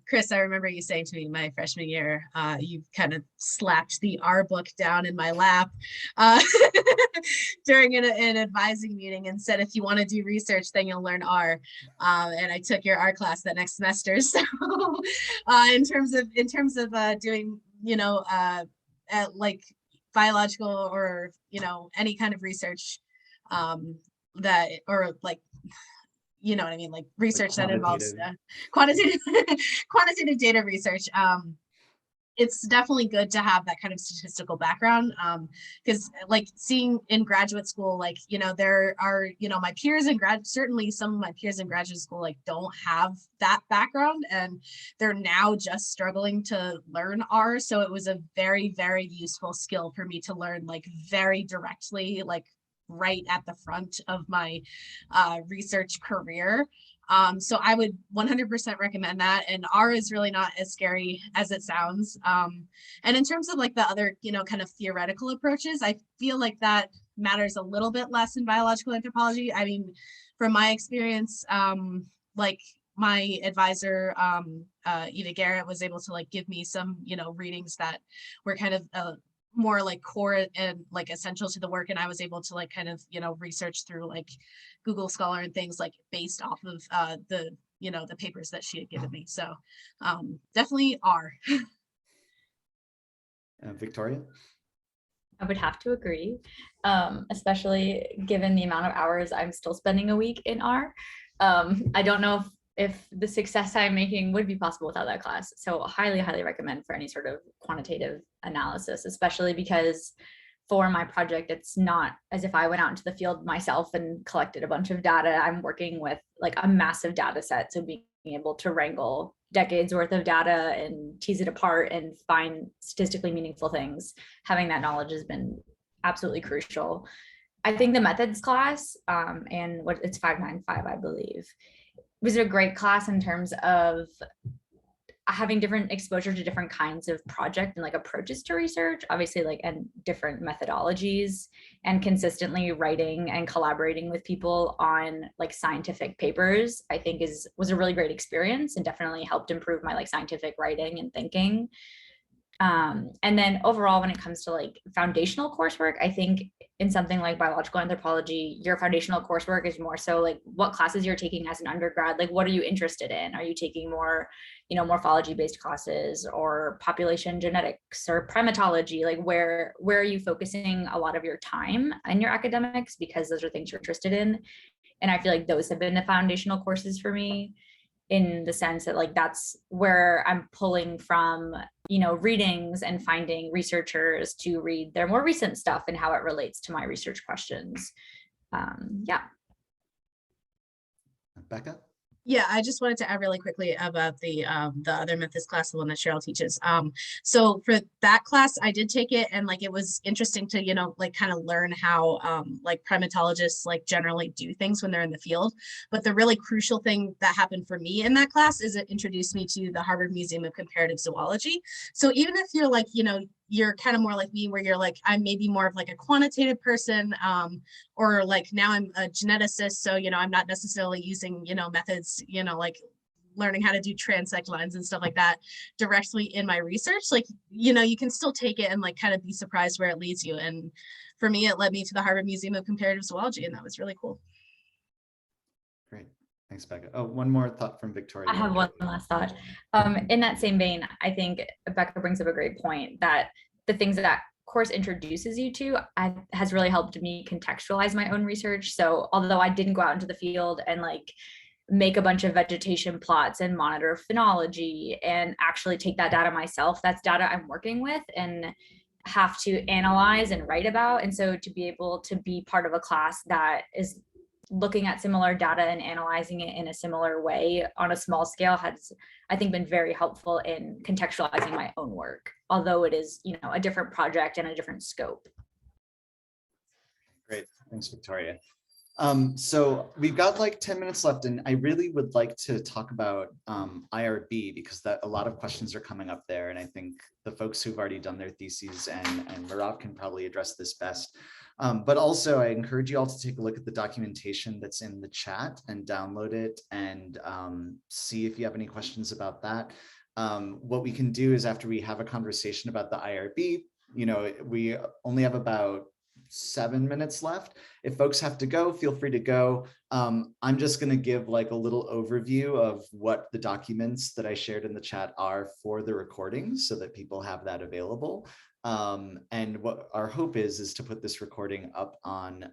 Chris, I remember you saying to me my freshman year, you kind of slapped the R book down in my lap during an advising meeting and said, if you want to do research, then you'll learn R. And I took your R class that next semester. So in terms of doing, like biological or, any kind of research that, or like, you know what I mean, like research that involves quantitative quantitative data research. It's definitely good to have that kind of statistical background, because like seeing in graduate school, like, there are, my peers in certainly some of my peers in graduate school like don't have that background, and they're now just struggling to learn R. So it was a very, very useful skill for me to learn, like very directly, like right at the front of my research career. So I would 100% recommend that. And R is really not as scary as it sounds. And in terms of like the other, kind of theoretical approaches, I feel like that matters a little bit less in biological anthropology. I mean, from my experience, like my advisor, Eva Garrett, was able to like give me some, readings that were kind of more like core and like essential to the work, and I was able to like kind of research through like Google Scholar and things like based off of the the papers that she had given me. So definitely R. Victoria? I would have to agree, especially given the amount of hours I'm still spending a week in R. I don't know if the success I'm making would be possible without that class. So highly, highly recommend for any sort of quantitative analysis, especially because for my project, it's not as if I went out into the field myself and collected a bunch of data. I'm working with like a massive data set. So being able to wrangle decades worth of data and tease it apart and find statistically meaningful things, having that knowledge has been absolutely crucial. I think the methods class, and what it's 595, I believe, was a great class in terms of having different exposure to different kinds of project and like approaches to research, obviously, like, and different methodologies, and consistently writing and collaborating with people on like scientific papers, I think was a really great experience and definitely helped improve my like scientific writing and thinking. And then overall, when it comes to like foundational coursework, I think in something like biological anthropology, your foundational coursework is more so like what classes you're taking as an undergrad, like what are you interested in? Are you taking more, morphology based classes or population genetics or primatology? Like where are you focusing a lot of your time in your academics, because those are things you're interested in. And I feel like those have been the foundational courses for me, in the sense that like that's where I'm pulling from, readings and finding researchers to read their more recent stuff and how it relates to my research questions. Yeah. Becca? Yeah, I just wanted to add really quickly about the other methods class, the one that Cheryl teaches. So for that class, I did take it, and like it was interesting to like kind of learn how like primatologists like generally do things when they're in the field. But the really crucial thing that happened for me in that class is it introduced me to the Harvard Museum of Comparative Zoology. So even if you're like you're kind of more like me, where you're like, I'm maybe more of like a quantitative person, or like now I'm a geneticist, so I'm not necessarily using methods, like learning how to do transect lines and stuff like that directly in my research. Like you can still take it and like kind of be surprised where it leads you. And for me, it led me to the Harvard Museum of Comparative Zoology, and that was really cool. Great. Thanks, Becca. Oh, one more thought from Victoria. I have one last thought. In that same vein, I think Becca brings up a great point that the things that course introduces you to has really helped me contextualize my own research. So although I didn't go out into the field and like make a bunch of vegetation plots and monitor phenology and actually take that data myself, that's data I'm working with and have to analyze and write about. And so to be able to be part of a class that is looking at similar data and analyzing it in a similar way on a small scale has, I think, been very helpful in contextualizing my own work, although it is, a different project and a different scope. Great, thanks, Victoria. So we've got like 10 minutes left, and I really would like to talk about IRB, because a lot of questions are coming up there, and I think the folks who've already done their theses and Marav can probably address this best. But also I encourage you all to take a look at the documentation that's in the chat and download it and see if you have any questions about that. What we can do is, after we have a conversation about the IRB, we only have about 7 minutes left. If folks have to go, feel free to go. I'm just going to give like a little overview of what the documents that I shared in the chat are for the recording, so that people have that available. And what our hope is to put this recording up on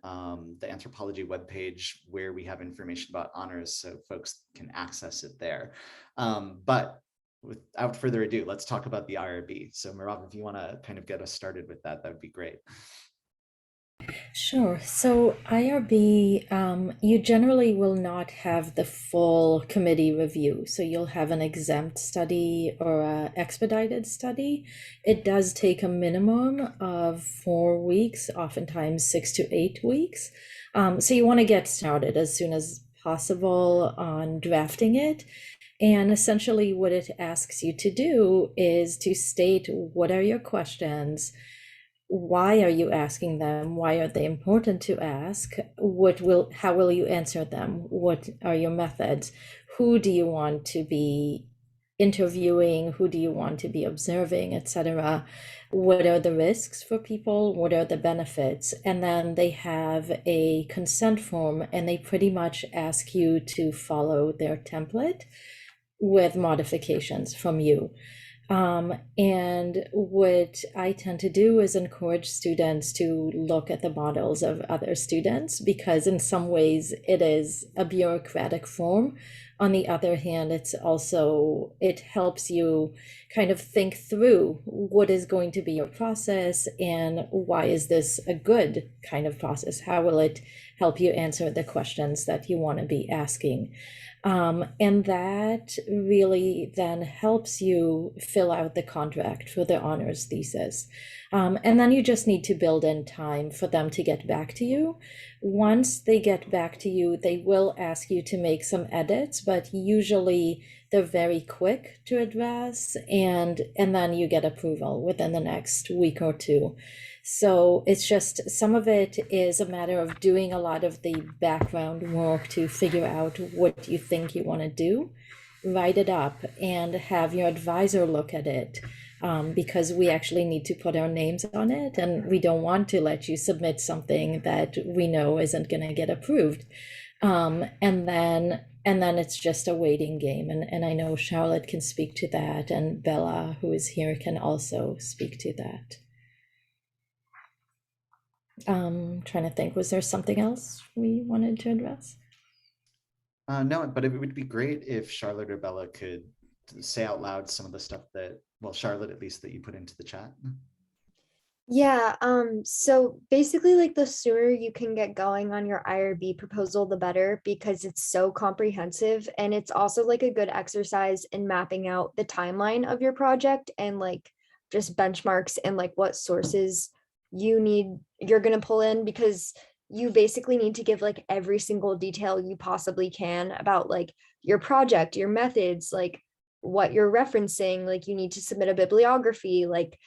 the Anthropology webpage where we have information about honors so folks can access it there. But without further ado, let's talk about the IRB. So Merav, if you want to kind of get us started with that, that would be great. Sure. So IRB, you generally will not have the full committee review. So you'll have an exempt study or an expedited study. It does take a minimum of 4 weeks, oftentimes 6 to 8 weeks. So you want to get started as soon as possible on drafting it. And essentially what it asks you to do is to state what are your questions, why are you asking them, why are they important to ask, how will you answer them, what are your methods, who do you want to be interviewing, who do you want to be observing, etc. What are the risks for people, what are the benefits? And then they have a consent form and they pretty much ask you to follow their template with modifications from you. And what I tend to do is encourage students to look at the models of other students, because in some ways it is a bureaucratic form. On the other hand, it helps you kind of think through what is going to be your process and why is this a good kind of process? How will it help you answer the questions that you want to be asking? And that really then helps you fill out the contract for the honors thesis. And then you just need to build in time for them to get back to you. Once they get back to you, they will ask you to make some edits, but usually they're very quick to address, and then you get approval within the next week or two. So it's just, some of it is a matter of doing a lot of the background work to figure out what you think you want to do, write it up, and have your advisor look at it, because we actually need to put our names on it, and we don't want to let you submit something that we know isn't going to get approved. And then it's just a waiting game. And I know Charlotte can speak to that, and Bella, who is here, can also speak to that. Trying to think, was there something else we wanted to address? No, but it would be great if Charlotte or Bella could say out loud some of the stuff that, well, Charlotte, at least, that you put into the chat. Yeah, so basically, like, the sooner you can get going on your IRB proposal, the better, because it's so comprehensive, and it's also like a good exercise in mapping out the timeline of your project and like just benchmarks and like what sources you're going to pull in, because you basically need to give like every single detail you possibly can about like your project, your methods, like what you're referencing, like you need to submit a bibliography, like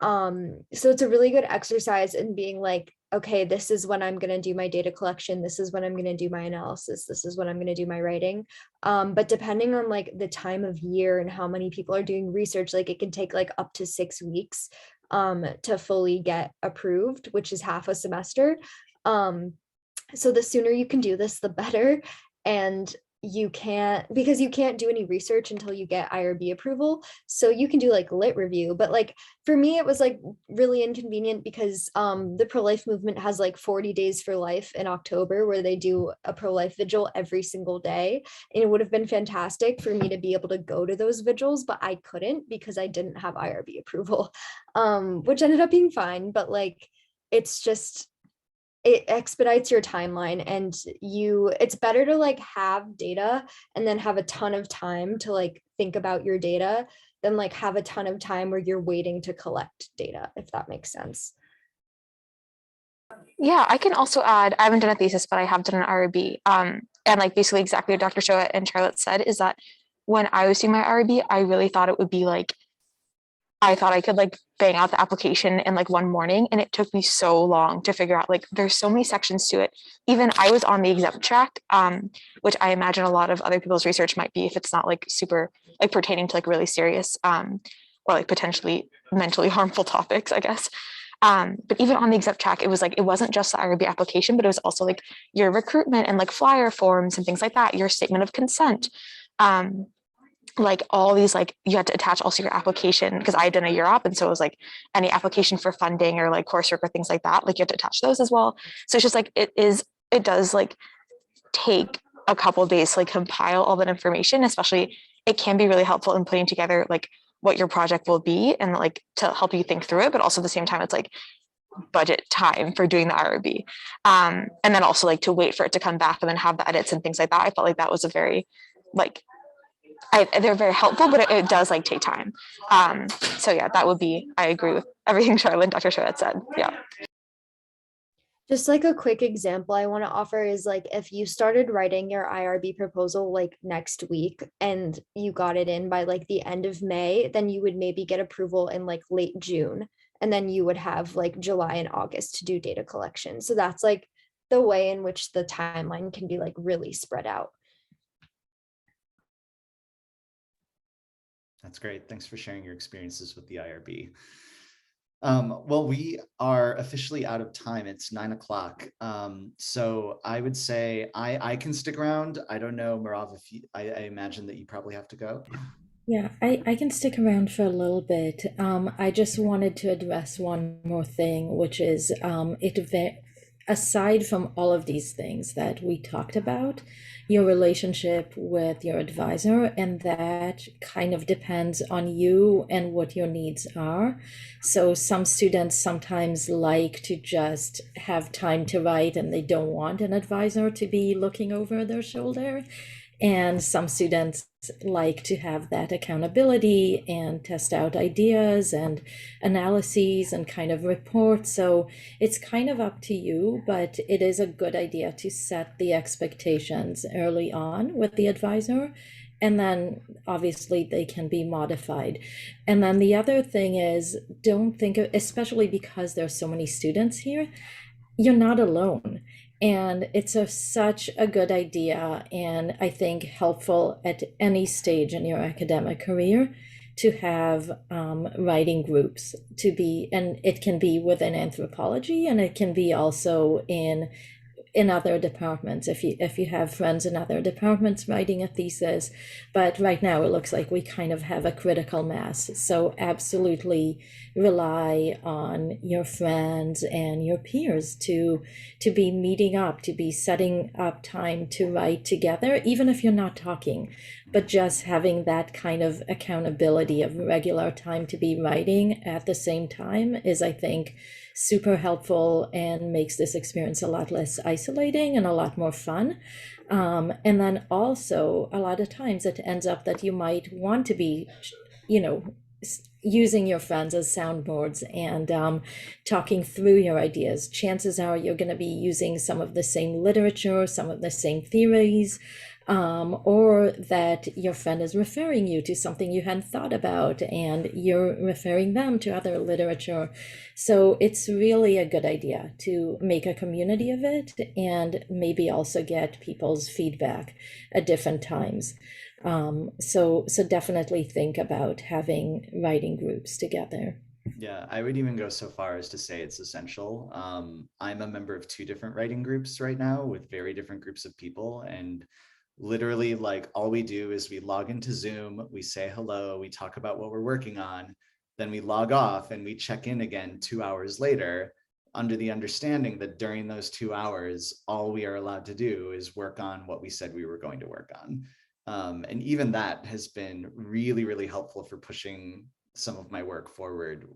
so it's a really good exercise in being like, okay, this is when I'm going to do my data collection, this is when I'm going to do my analysis, this is when I'm going to do my writing. But depending on like the time of year and how many people are doing research, like it can take like up to 6 weeks to fully get approved, which is half a semester. So the sooner you can do this, the better. And because you can't do any research until you get IRB approval. So you can do like lit review, but like for me, it was like really inconvenient because the pro-life movement has like 40 days for life in October, where they do a pro-life vigil every single day. And it would have been fantastic for me to be able to go to those vigils, but I couldn't because I didn't have IRB approval, which ended up being fine. But like, it expedites your timeline, and it's better to like have data and then have a ton of time to like think about your data than like have a ton of time where you're waiting to collect data, if that makes sense. Yeah, I can also add, I haven't done a thesis, but I have done an IRB. And like basically exactly what Dr. Shoa and Charlotte said is that when I was doing my IRB, I really thought it would be like, I thought I could like bang out the application in like one morning, and it took me so long to figure out, like, there's so many sections to it. Even I was on the exempt track, which I imagine a lot of other people's research might be if it's not like super like pertaining to like really serious or like potentially mentally harmful topics, I guess. But even on the exempt track, it was like, it wasn't just the IRB application, but it was also like your recruitment and like flyer forms and things like that, your statement of consent. like all these, like you had to attach also your application, because I had done a year op, and so it was like any application for funding or like coursework or things like that, like you have to attach those as well. So it's just like it does like take a couple of days to like compile all that information, especially it can be really helpful in putting together like what your project will be and like to help you think through it, but also at the same time it's like budget time for doing the IRB. And then also like to wait for it to come back and then have the edits and things like that. I felt like that was a very like they're very helpful, but it does like take time. So yeah, that would be, I agree with everything Charlotte and Dr. Shoet said. Yeah. Just like a quick example I want to offer is like if you started writing your IRB proposal like next week and you got it in by like the end of May, then you would maybe get approval in like late June. And then you would have like July and August to do data collection. So that's like the way in which the timeline can be like really spread out. That's great. Thanks for sharing your experiences with the IRB. Well, we are officially out of time. It's 9 o'clock. So I would say I can stick around. I don't know, Marav, if you, I imagine that you probably have to go. Yeah, I can stick around for a little bit. I just wanted to address one more thing, which is aside from all of these things that we talked about, your relationship with your advisor, and that kind of depends on you and what your needs are. So some students sometimes like to just have time to write and they don't want an advisor to be looking over their shoulder. And some students like to have that accountability and test out ideas and analyses and kind of report. So it's kind of up to you, but it is a good idea to set the expectations early on with the advisor. And then obviously they can be modified. And then the other thing is, don't think of, especially because there's so many students here, you're not alone. And it's such a good idea, and I think helpful at any stage in your academic career to have writing groups to be, and it can be within anthropology, and it can be also in other departments if you have friends in other departments writing a thesis. But right now it looks like we kind of have a critical mass, so absolutely rely on your friends and your peers to be meeting up, to be setting up time to write together, even if you're not talking, but just having that kind of accountability of regular time to be writing at the same time is, I think, super helpful and makes this experience a lot less isolating and a lot more fun. And then also a lot of times it ends up that you might want to be, using your friends as soundboards and talking through your ideas. Chances are you're going to be using some of the same literature, some of the same theories, or that your friend is referring you to something you hadn't thought about and you're referring them to other literature. So it's really a good idea to make a community of it and maybe also get people's feedback at different times. So definitely think about having writing groups together. Yeah, I would even go so far as to say it's essential. I'm a member of 2 different writing groups right now with very different groups of people, and literally like all we do is we log into Zoom, we say hello, we talk about what we're working on, then we log off and we check in again 2 hours later, under the understanding that during those 2 hours, all we are allowed to do is work on what we said we were going to work on. And even that has been really, really helpful for pushing some of my work forward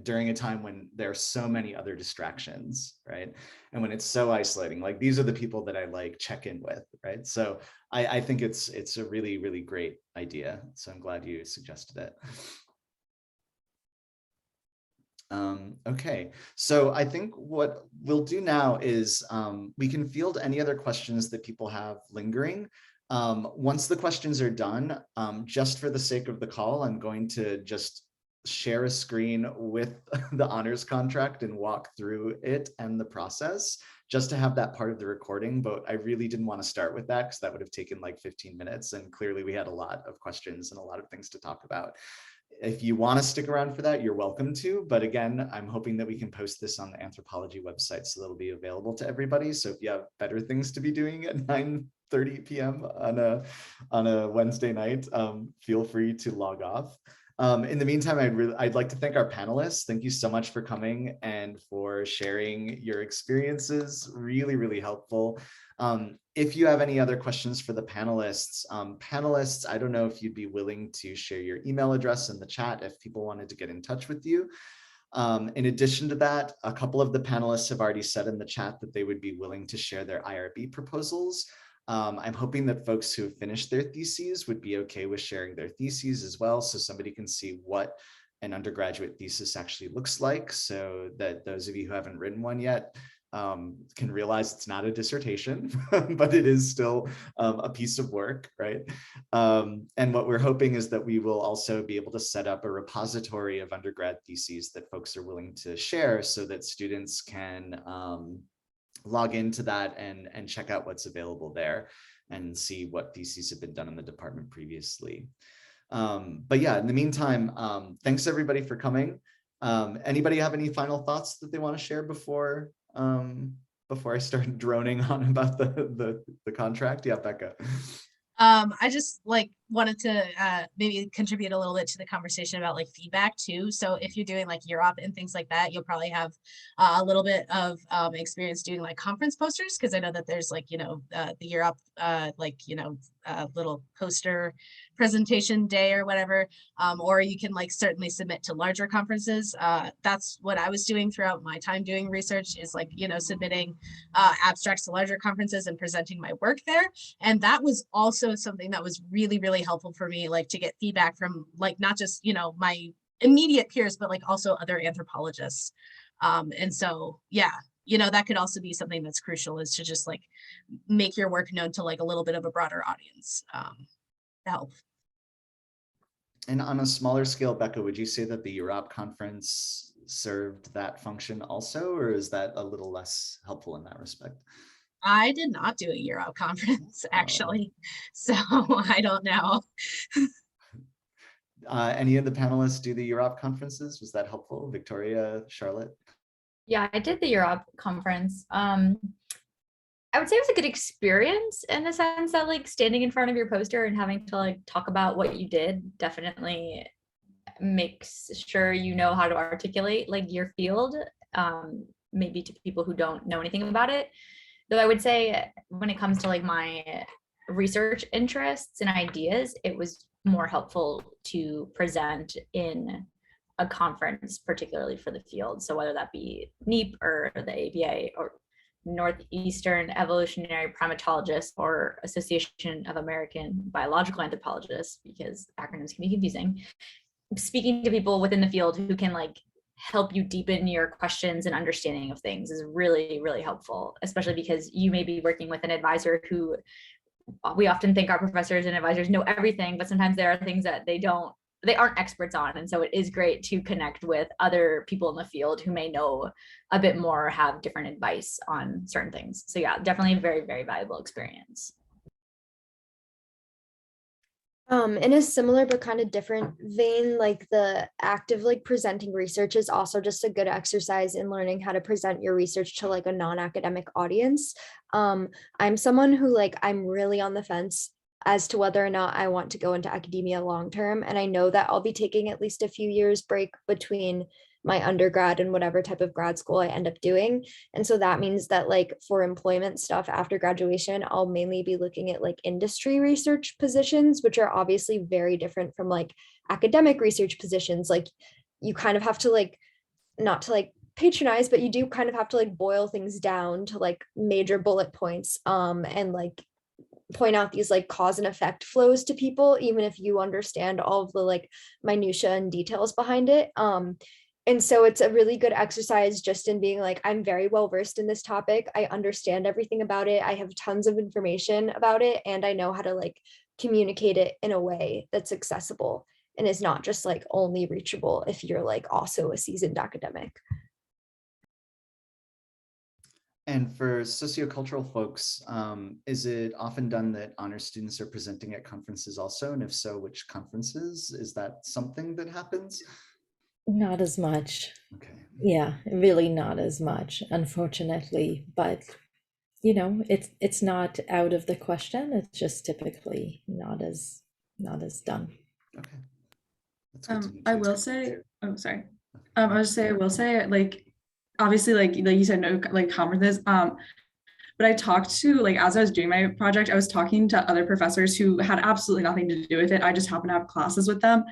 during a time when there are so many other distractions, right? And when it's so isolating, like these are the people that I like check in with, right? So I think it's a really, really great idea. So I'm glad you suggested it. Okay, so I think what we'll do now is we can field any other questions that people have lingering. Once the questions are done, just for the sake of the call, I'm going to just share a screen with the honors contract and walk through it and the process, just to have that part of the recording. But I really didn't want to start with that because that would have taken like 15 minutes. And clearly we had a lot of questions and a lot of things to talk about. If you want to stick around for that, you're welcome to. But again, I'm hoping that we can post this on the Anthropology website so that'll be available to everybody. So if you have better things to be doing at 9:30 8:30 p.m. on a Wednesday night, feel free to log off. In the meantime, I'd like to thank our panelists. Thank you so much for coming and for sharing your experiences. Really, really helpful. If you have any other questions for the panelists, I don't know if you'd be willing to share your email address in the chat if people wanted to get in touch with you. In addition to that, a couple of the panelists have already said in the chat that they would be willing to share their IRB proposals. I'm hoping that folks who have finished their theses would be okay with sharing their theses as well, so somebody can see what an undergraduate thesis actually looks like, so that those of you who haven't written one yet can realize it's not a dissertation, but it is still a piece of work, right? And what we're hoping is that we will also be able to set up a repository of undergrad theses that folks are willing to share so that students can log into that and check out what's available there and see what theses have been done in the department previously. But yeah, in the meantime, thanks everybody for coming. Anybody have any final thoughts that they want to share before I start droning on about the contract? Yeah, Becca. I just wanted to maybe contribute a little bit to the conversation about feedback too. So if you're doing Europe and things like that, you'll probably have a little bit of experience doing conference posters, because I know that there's the Europe little poster presentation day or whatever, or you can certainly submit to larger conferences. That's what I was doing throughout my time doing research, is submitting abstracts to larger conferences and presenting my work there. And that was also something that was really, really helpful for me, to get feedback from not just, my immediate peers, but also other anthropologists. And so, yeah, that could also be something that's crucial, is to just make your work known to a little bit of a broader audience. Help. And on a smaller scale, Becca, would you say that the Europe conference served that function also, or is that a little less helpful in that respect? I did not do a Europe conference, actually, so I don't know. Any of the panelists do the Europe conferences? Was that helpful? Victoria, Charlotte? Yeah, I did the Europe conference. I would say it was a good experience in the sense that standing in front of your poster and having to talk about what you did definitely makes sure you know how to articulate your field, maybe to people who don't know anything about it. Though I would say when it comes to my research interests and ideas, it was more helpful to present in a conference, particularly for the field. So whether that be NEEP or the ABA or Northeastern Evolutionary Primatologists or Association of American Biological Anthropologists, because acronyms can be confusing, speaking to people within the field who can help you deepen your questions and understanding of things is really, really helpful, especially because you may be working with an advisor who, we often think our professors and advisors know everything, but sometimes there are things that they aren't experts on. And so it is great to connect with other people in the field who may know a bit more or have different advice on certain things. So yeah, definitely a very, very valuable experience. In a similar but kind of different vein, the act of presenting research is also just a good exercise in learning how to present your research to a non-academic audience. I'm someone who I'm really on the fence as to whether or not I want to go into academia long term, and I know that I'll be taking at least a few years break between my undergrad and whatever type of grad school I end up doing. And so that means that for employment stuff after graduation, I'll mainly be looking at industry research positions, which are obviously very different from academic research positions. You kind of have to not to patronize, but you do kind of have to boil things down to major bullet points, and point out these cause and effect flows to people, even if you understand all of the minutia and details behind it. And so it's a really good exercise just in being I'm very well versed in this topic. I understand everything about it. I have tons of information about it, and I know how to communicate it in a way that's accessible and is not just only reachable if you're also a seasoned academic. And for sociocultural folks, is it often done that honor students are presenting at conferences also? And if so, which conferences? Is that something that happens? Not as much. Okay. Yeah, really not as much, unfortunately, but you know, it's not out of the question. It's just typically not as done. Okay. That's good to I know. will say, oh, sorry. I was just say, I will say, like, obviously, like you said, no, like conferences. But I talked to, like, as I was doing my project, I was talking to other professors who had absolutely nothing to do with it. I just happened to have classes with them.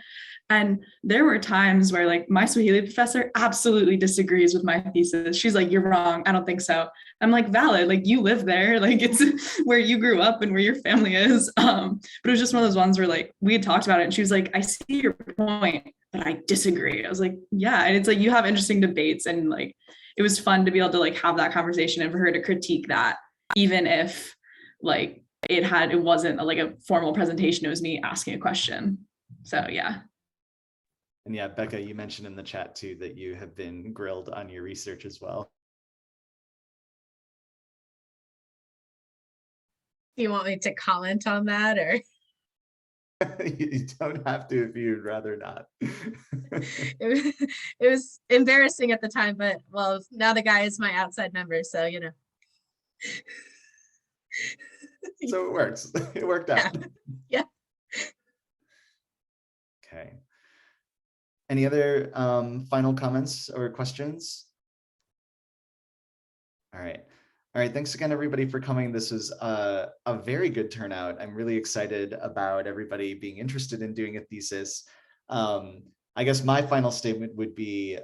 And there were times where, like, my Swahili professor absolutely disagrees with my thesis. She's like, "You're wrong. I don't think so." I'm like, "Valid. Like, you live there. Like, it's where you grew up and where your family is." But it was just one of those ones where, like, we had talked about it, and she was like, "I see your point, but I disagree." I was like, "Yeah." And it's like, you have interesting debates, and, like, it was fun to be able to, like, have that conversation and for her to critique that, even if, like, it wasn't like a formal presentation. It was me asking a question. So yeah. And yeah, Becca, you mentioned in the chat too that you have been grilled on your research as well. Do you want me to comment on that, or? You don't have to if you'd rather not. It was embarrassing at the time, but well, now the guy is my outside member, so you know. So it works. It worked out. Yeah. Okay. Any other final comments or questions? All right. All right, thanks again, everybody, for coming. This was a very good turnout. I'm really excited about everybody being interested in doing a thesis. I guess my final statement would be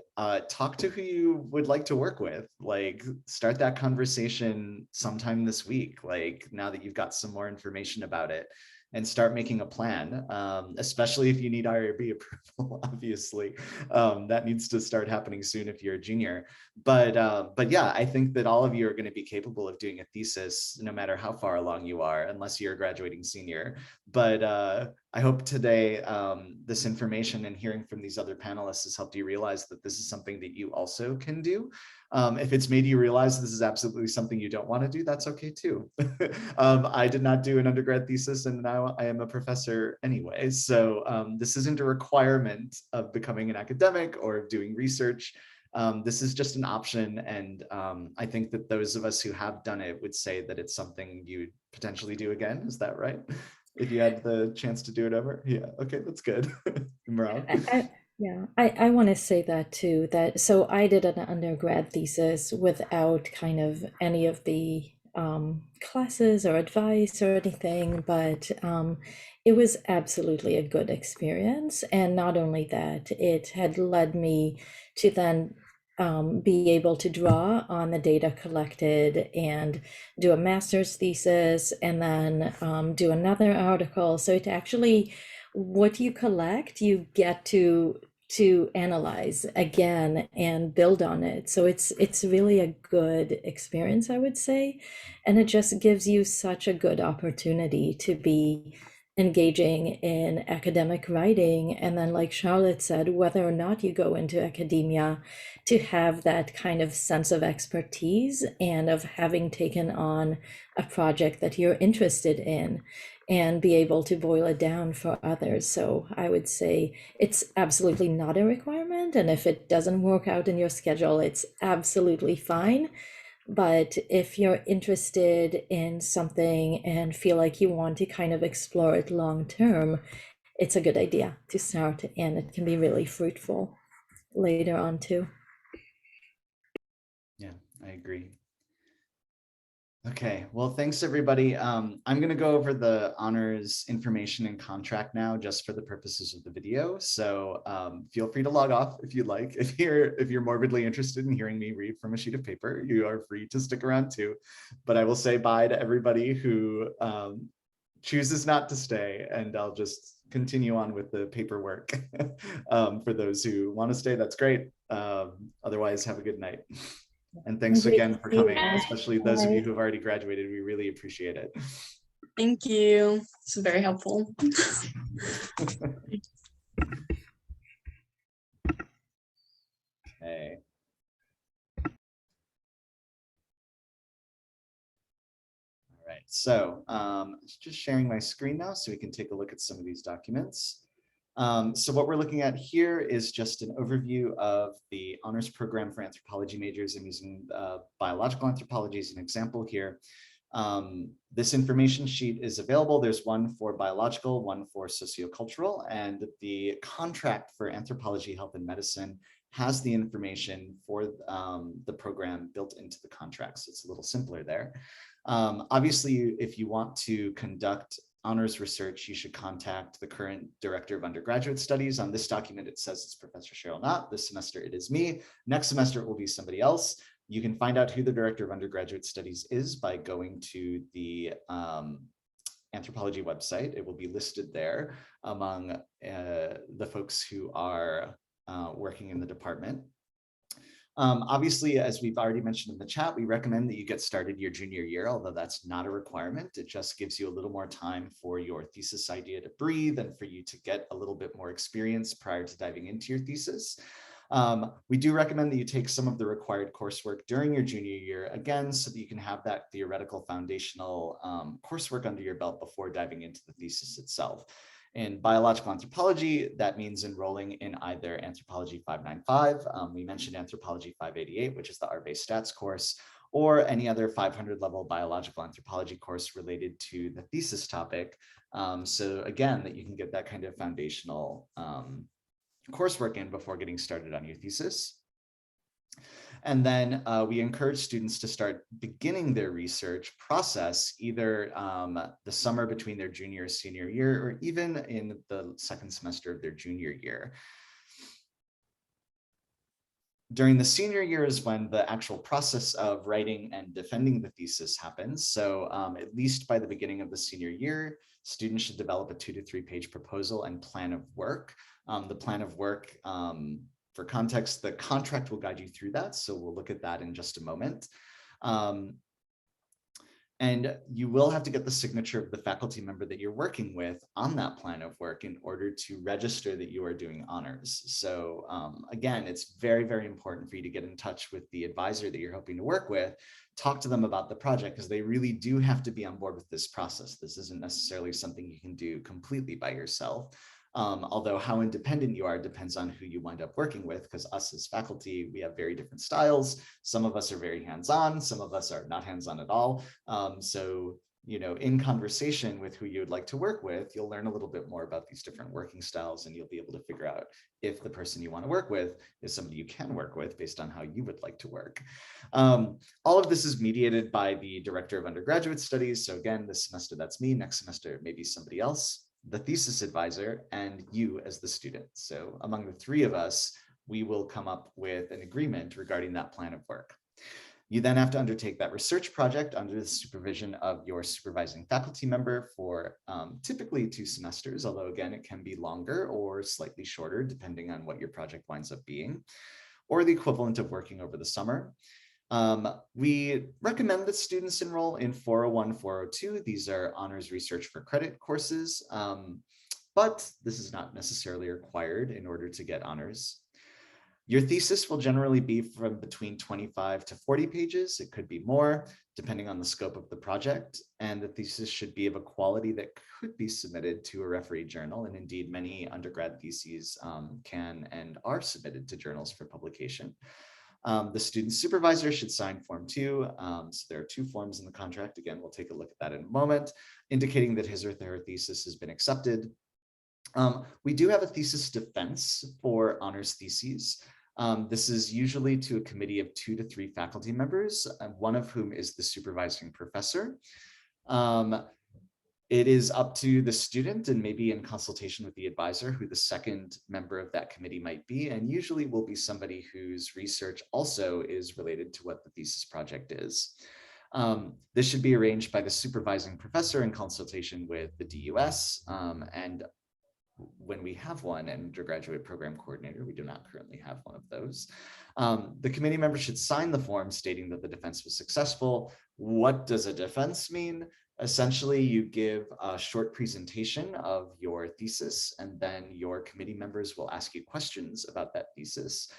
talk to who you would like to work with. Like, start that conversation sometime this week, like now that you've got some more information about it, and start making a plan, especially if you need IRB approval, obviously. That needs to start happening soon if you're a junior. But yeah, I think that all of you are going to be capable of doing a thesis, no matter how far along you are, unless you're a graduating senior. But I hope today this information and hearing from these other panelists has helped you realize that this is something that you also can do. If it's made you realize this is absolutely something you don't want to do, that's okay too. I did not do an undergrad thesis, and now I am a professor anyway. So this isn't a requirement of becoming an academic or of doing research. This is just an option, and I think that those of us who have done it would say that it's something you'd potentially do again. Is that right? If you had the chance to do it over? Yeah, okay, that's good. Yeah, I want to say that too, that so I did an undergrad thesis without kind of any of the classes or advice or anything, but it was absolutely a good experience. And not only that, it had led me to then be able to draw on the data collected and do a master's thesis and then do another article. So it actually, what you collect, you get to analyze again and build on it. So it's really a good experience, I would say. And it just gives you such a good opportunity to be engaging in academic writing. And then, like Charlotte said, whether or not you go into academia, to have that kind of sense of expertise and of having taken on a project that you're interested in and be able to boil it down for others. So I would say it's absolutely not a requirement. And if it doesn't work out in your schedule, it's absolutely fine. But if you're interested in something and feel like you want to kind of explore it long term, it's a good idea to start, and it can be really fruitful later on too. Yeah, I agree. Okay, well, thanks everybody. I'm going to go over the honors information and contract now, just for the purposes of the video. So feel free to log off if you'd like. If you're morbidly interested in hearing me read from a sheet of paper, you are free to stick around too. But I will say bye to everybody who chooses not to stay, and I'll just continue on with the paperwork. For those who want to stay, that's great. Otherwise, have a good night. And thanks again for coming, especially those of you who have already graduated. We really appreciate it. Thank you. This is very helpful. Okay. All right, so just sharing my screen now so we can take a look at some of these documents. So what we're looking at here is just an overview of the honors program for anthropology majors. I'm using biological anthropology as an example here. This information sheet is available. There's one for biological, one for sociocultural, and the contract for anthropology, health, and medicine has the information for the program built into the contract. So it's a little simpler there. Obviously, if you want to conduct honors research, you should contact the current director of undergraduate studies. On this document, it says it's Professor Cheryl Knott. This semester, it is me. Next semester, it will be somebody else. You can find out who the director of undergraduate studies is by going to the anthropology website. It will be listed there among the folks who are working in the department. Obviously, as we've already mentioned in the chat, we recommend that you get started your junior year, although that's not a requirement. It just gives you a little more time for your thesis idea to breathe and for you to get a little bit more experience prior to diving into your thesis. We do recommend that you take some of the required coursework during your junior year, again, so that you can have that theoretical foundational coursework under your belt before diving into the thesis itself. In biological anthropology, that means enrolling in either Anthropology 595, we mentioned Anthropology 588, which is the R-based stats course, or any other 500 level biological anthropology course related to the thesis topic. So again, that you can get that kind of foundational coursework in before getting started on your thesis. And then we encourage students to start beginning their research process either the summer between their junior or senior year, or even in the second semester of their junior year. During the senior year is when the actual process of writing and defending the thesis happens. So at least by the beginning of the senior year, students should develop a 2 to 3 page proposal and plan of work. The plan of work, for context, the contract will guide you through that. So we'll look at that in just a moment. And you will have to get the signature of the faculty member that you're working with on that plan of work in order to register that you are doing honors. So again, it's very, very important for you to get in touch with the advisor that you're hoping to work with, talk to them about the project, because they really do have to be on board with this process. This isn't necessarily something you can do completely by yourself. Although how independent you are depends on who you wind up working with, because us as faculty, we have very different styles. Some of us are very hands-on, some of us are not hands-on at all. So, you know, in conversation with who you would like to work with, you'll learn a little bit more about these different working styles, and you'll be able to figure out if the person you want to work with is somebody you can work with based on how you would like to work. All of this is mediated by the director of undergraduate studies. So again, this semester, that's me. Next semester, maybe somebody else, the thesis advisor, and you as the student. So among the three of us, we will come up with an agreement regarding that plan of work. You then have to undertake that research project under the supervision of your supervising faculty member for typically 2 semesters, although again, it can be longer or slightly shorter depending on what your project winds up being, or the equivalent of working over the summer. We recommend that students enroll in 401, 402. These are honors research for credit courses, but this is not necessarily required in order to get honors. Your thesis will generally be from between 25 to 40 pages. It could be more, depending on the scope of the project. And the thesis should be of a quality that could be submitted to a referee journal. And indeed, many undergrad theses can and are submitted to journals for publication. The student supervisor should sign Form 2. So there are 2 forms in the contract. Again, we'll take a look at that in a moment, indicating that his or her thesis has been accepted. We do have a thesis defense for honors theses. This is usually to a committee of 2 to 3 faculty members, one of whom is the supervising professor. It is up to the student, and maybe in consultation with the advisor, who the second member of that committee might be, and usually will be somebody whose research also is related to what the thesis project is. This should be arranged by the supervising professor in consultation with the DUS, and when we have one, an undergraduate program coordinator. We do not currently have one of those. The committee member should sign the form stating that the defense was successful. What does a defense mean? Essentially, you give a short presentation of your thesis, and then your committee members will ask you questions about that thesis.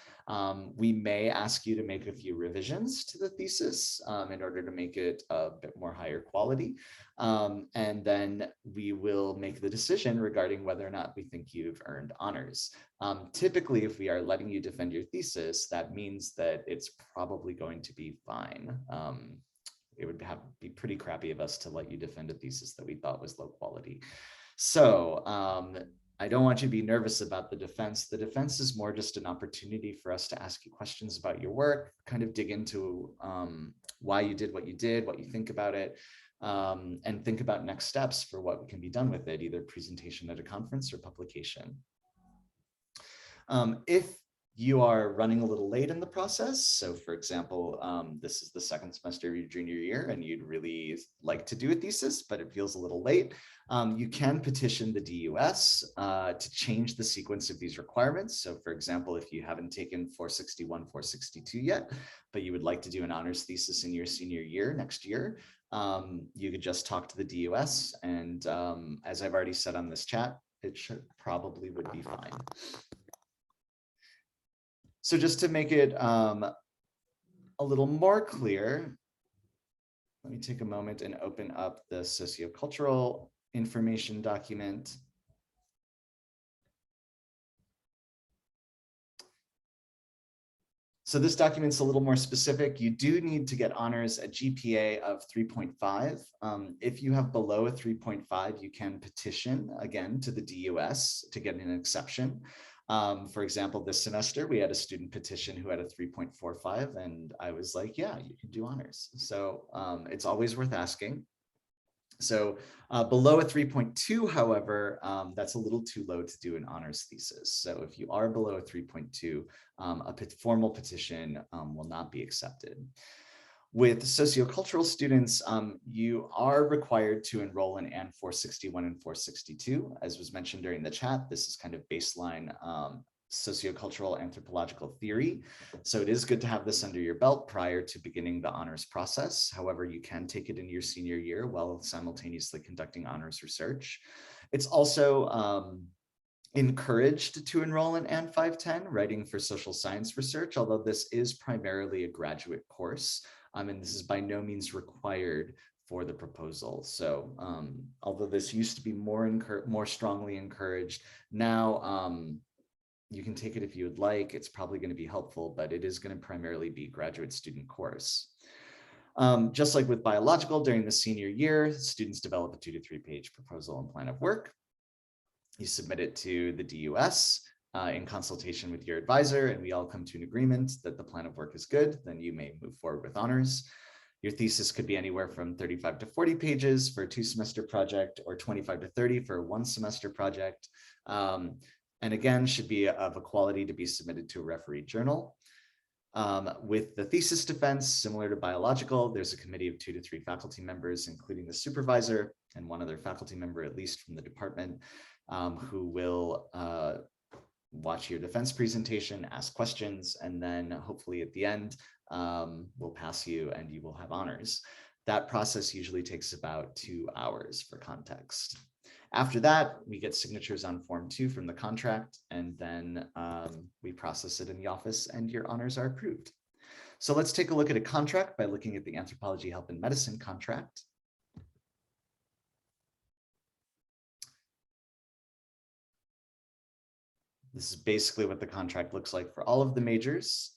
We may ask you to make a few revisions to the thesis in order to make it a bit more higher quality. And then we will make the decision regarding whether or not we think you've earned honors. Typically, if we are letting you defend your thesis, that means that it's probably going to be fine. It would be pretty crappy of us to let you defend a thesis that we thought was low quality. So I don't want you to be nervous about the defense. The defense is more just an opportunity for us to ask you questions about your work, kind of dig into why you did, what you think about it, and think about next steps for what can be done with it, either presentation at a conference or publication. If you are running a little late in the process, so for example, this is the second semester of your junior year and you'd really like to do a thesis, but it feels a little late, you can petition the DUS to change the sequence of these requirements. So for example, if you haven't taken 461, 462 yet, but you would like to do an honors thesis in your senior year next year, you could just talk to the DUS, and as I've already said on this chat, it probably would be fine. So just to make it a little more clear, let me take a moment and open up the sociocultural information document. So this document's a little more specific. You do need to get honors at GPA of 3.5. If you have below a 3.5, you can petition again to the DUS to get an exception. For example, this semester, we had a student petition who had a 3.45, and I was like, yeah, you can do honors. So it's always worth asking. So below a 3.2, however, that's a little too low to do an honors thesis. So if you are below a 3.2, a formal petition will not be accepted. With sociocultural students, you are required to enroll in AN 461 and 462. As was mentioned during the chat, this is kind of baseline sociocultural anthropological theory. So it is good to have this under your belt prior to beginning the honors process. However, you can take it in your senior year while simultaneously conducting honors research. It's also encouraged to enroll in AN 510, writing for social science research, although this is primarily a graduate course. And this is by no means required for the proposal. So although this used to be more strongly encouraged, now you can take it if you would like. It's probably going to be helpful, but it is going to primarily be a graduate student course. Just like with biological, during the senior year, students develop a 2 to 3 page proposal and plan of work. You submit it to the DUS in consultation with your advisor, and we all come to an agreement that the plan of work is good, then you may move forward with honors. Your thesis could be anywhere from 35 to 40 pages for a 2-semester project, or 25 to 30 for a 1-semester project. And again, should be of a quality to be submitted to a refereed journal. With the thesis defense, similar to biological, there's a committee of 2 to 3 faculty members, including the supervisor and one other faculty member, at least from the department, who will watch your defense presentation, ask questions, and then hopefully at the end, we'll pass you and you will have honors. That process usually takes about 2 hours for context. After that, we get signatures on Form 2 from the contract, and then we process it in the office and your honors are approved. So let's take a look at a contract by looking at the Anthropology, Health, and Medicine contract. This is basically what the contract looks like for all of the majors.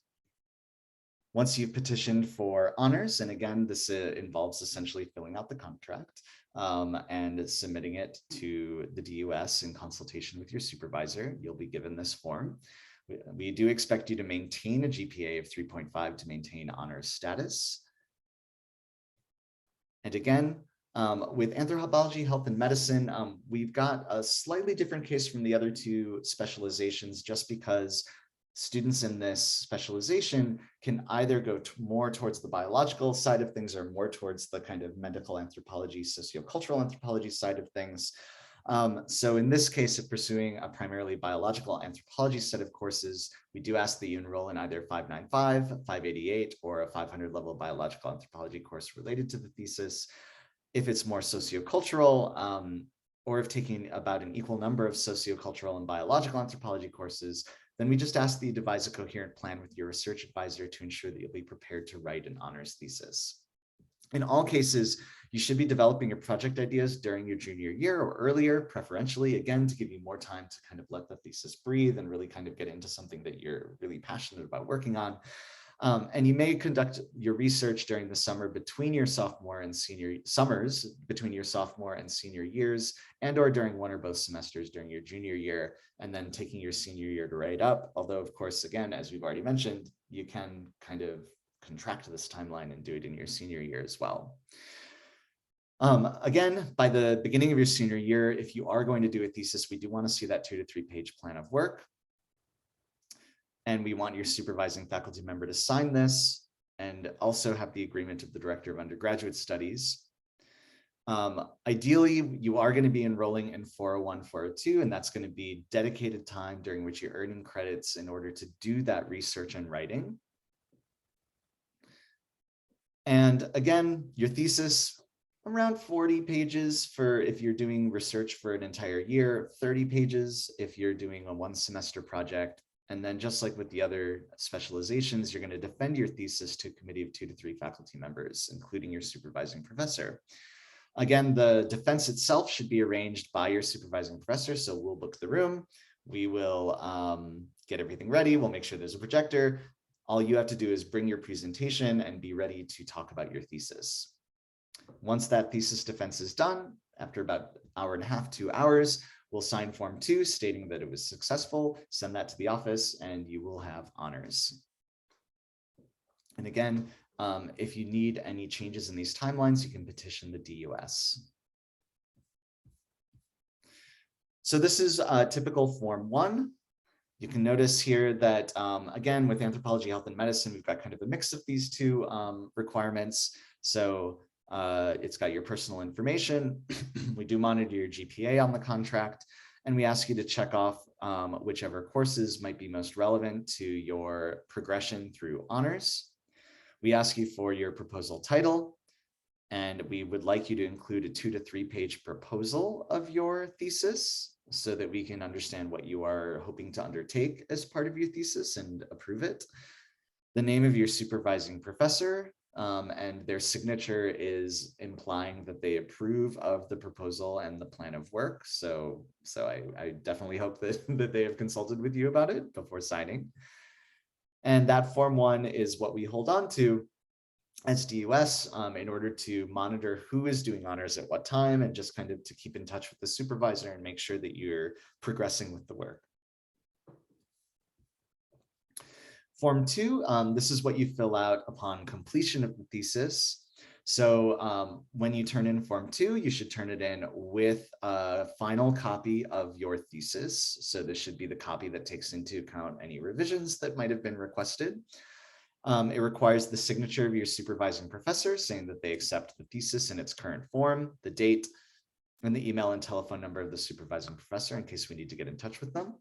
Once you've petitioned for honors, and again, this involves essentially filling out the contract and submitting it to the DUS in consultation with your supervisor, you'll be given this form. We do expect you to maintain a GPA of 3.5 to maintain honors status. And again, with Anthropology, Health, and Medicine, we've got a slightly different case from the other 2 specializations, just because students in this specialization can either go more towards the biological side of things or more towards the kind of medical anthropology, sociocultural anthropology side of things. So in this case of pursuing a primarily biological anthropology set of courses, we do ask that you enroll in either 595, 588, or a 500 level biological anthropology course related to the thesis. If it's more sociocultural, or if taking about an equal number of sociocultural and biological anthropology courses, then we just ask that you devise a coherent plan with your research advisor to ensure that you'll be prepared to write an honors thesis. In all cases, you should be developing your project ideas during your junior year or earlier, preferentially, again, to give you more time to kind of let the thesis breathe and really kind of get into something that you're really passionate about working on. And you may conduct your research during the summer between your sophomore and senior summers, between your sophomore and senior years, and or during one or both semesters during your junior year, and then taking your senior year to write up. Although, of course, again, as we've already mentioned, you can kind of contract this timeline and do it in your senior year as well. Again, by the beginning of your senior year, if you are going to do a thesis, we do want to see that 2 to 3 page plan of work. And we want your supervising faculty member to sign this and also have the agreement of the director of undergraduate studies. Ideally, you are going to be enrolling in 401, 402, and that's going to be dedicated time during which you're earning credits in order to do that research and writing. And again, your thesis, around 40 pages for if you're doing research for an entire year, 30 pages if you're doing a 1 semester project. And then just like with the other specializations, you're going to defend your thesis to a committee of 2 to 3 faculty members, including your supervising professor. Again, the defense itself should be arranged by your supervising professor. So we'll book the room. We will get everything ready. We'll make sure there's a projector. All you have to do is bring your presentation and be ready to talk about your thesis. Once that thesis defense is done, after about an hour and a half, 2 hours, we'll sign Form 2 stating that it was successful, send that to the office, and you will have honors. And again, if you need any changes in these timelines, you can petition the DUS. So this is typical Form 1. You can notice here that, again, with anthropology, health, and medicine, we've got kind of a mix of these two requirements. So it's got your personal information. We do monitor your GPA on the contract, and we ask you to check off whichever courses might be most relevant to your progression through honors. We ask you for your proposal title, and we would like you to include a 2 to 3 page proposal of your thesis so that we can understand what you are hoping to undertake as part of your thesis and approve it. The name of your supervising professor, and their signature is implying that they approve of the proposal and the plan of work. So I definitely hope that they have consulted with you about it before signing. And that Form 1 is what we hold on to as DUS in order to monitor who is doing honors at what time, and just kind of to keep in touch with the supervisor and make sure that you're progressing with the work. Form 2, this is what you fill out upon completion of the thesis. So when you turn in Form 2, you should turn it in with a final copy of your thesis. So this should be the copy that takes into account any revisions that might have been requested. It requires the signature of your supervising professor saying that they accept the thesis in its current form, the date, and the email and telephone number of the supervising professor in case we need to get in touch with them.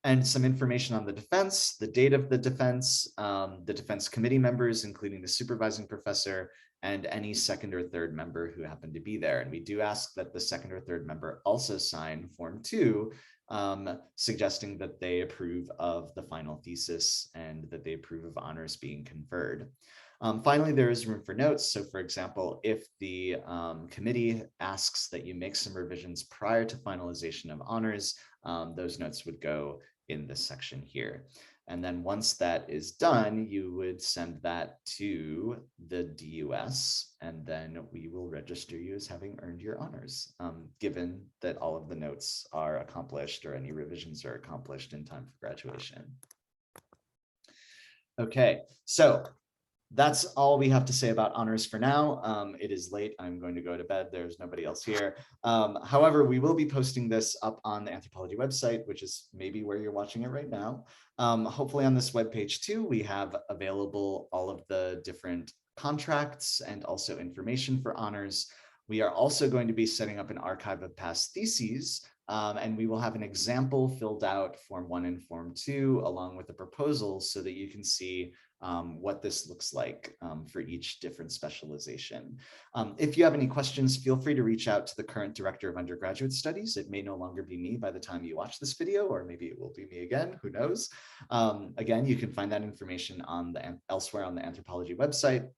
And some information on the defense, the date of the defense committee members, including the supervising professor, and any second or third member who happened to be there. And we do ask that the second or third member also sign Form 2, suggesting that they approve of the final thesis and that they approve of honors being conferred. Finally, there is room for notes. So for example, if the committee asks that you make some revisions prior to finalization of honors, those notes would go in this section here. And then once that is done, you would send that to the DUS, and then we will register you as having earned your honors, given that all of the notes are accomplished or any revisions are accomplished in time for graduation. Okay, so that's all we have to say about honors for now. It is late. I'm going to go to bed. There's nobody else here. However, we will be posting this up on the Anthropology website, which is maybe where you're watching it right now. Hopefully on this webpage too, we have available all of the different contracts and also information for honors. We are also going to be setting up an archive of past theses And we will have an example filled out Form 1 and Form 2 along with the proposals so that you can see what this looks like for each different specialization. If you have any questions, feel free to reach out to the current Director of Undergraduate Studies. It may no longer be me by the time you watch this video, or maybe it will be me again, who knows. Again, you can find that information on elsewhere on the Anthropology website.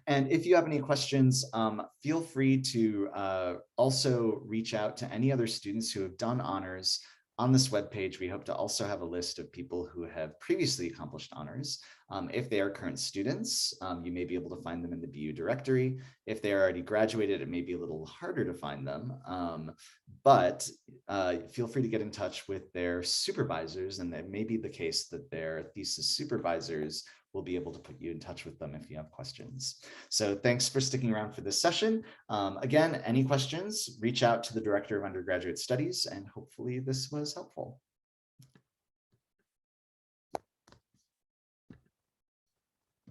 And if you have any questions, feel free to also reach out to any other students who have done honors. On this webpage, we hope to also have a list of people who have previously accomplished honors. If they are current students, you may be able to find them in the BU directory. If they are already graduated, it may be a little harder to find them, but feel free to get in touch with their supervisors, and it may be the case that their thesis supervisors will be able to put you in touch with them if you have questions. So thanks for sticking around for this session. Again, any questions, reach out to the Director of Undergraduate Studies, and hopefully this was helpful.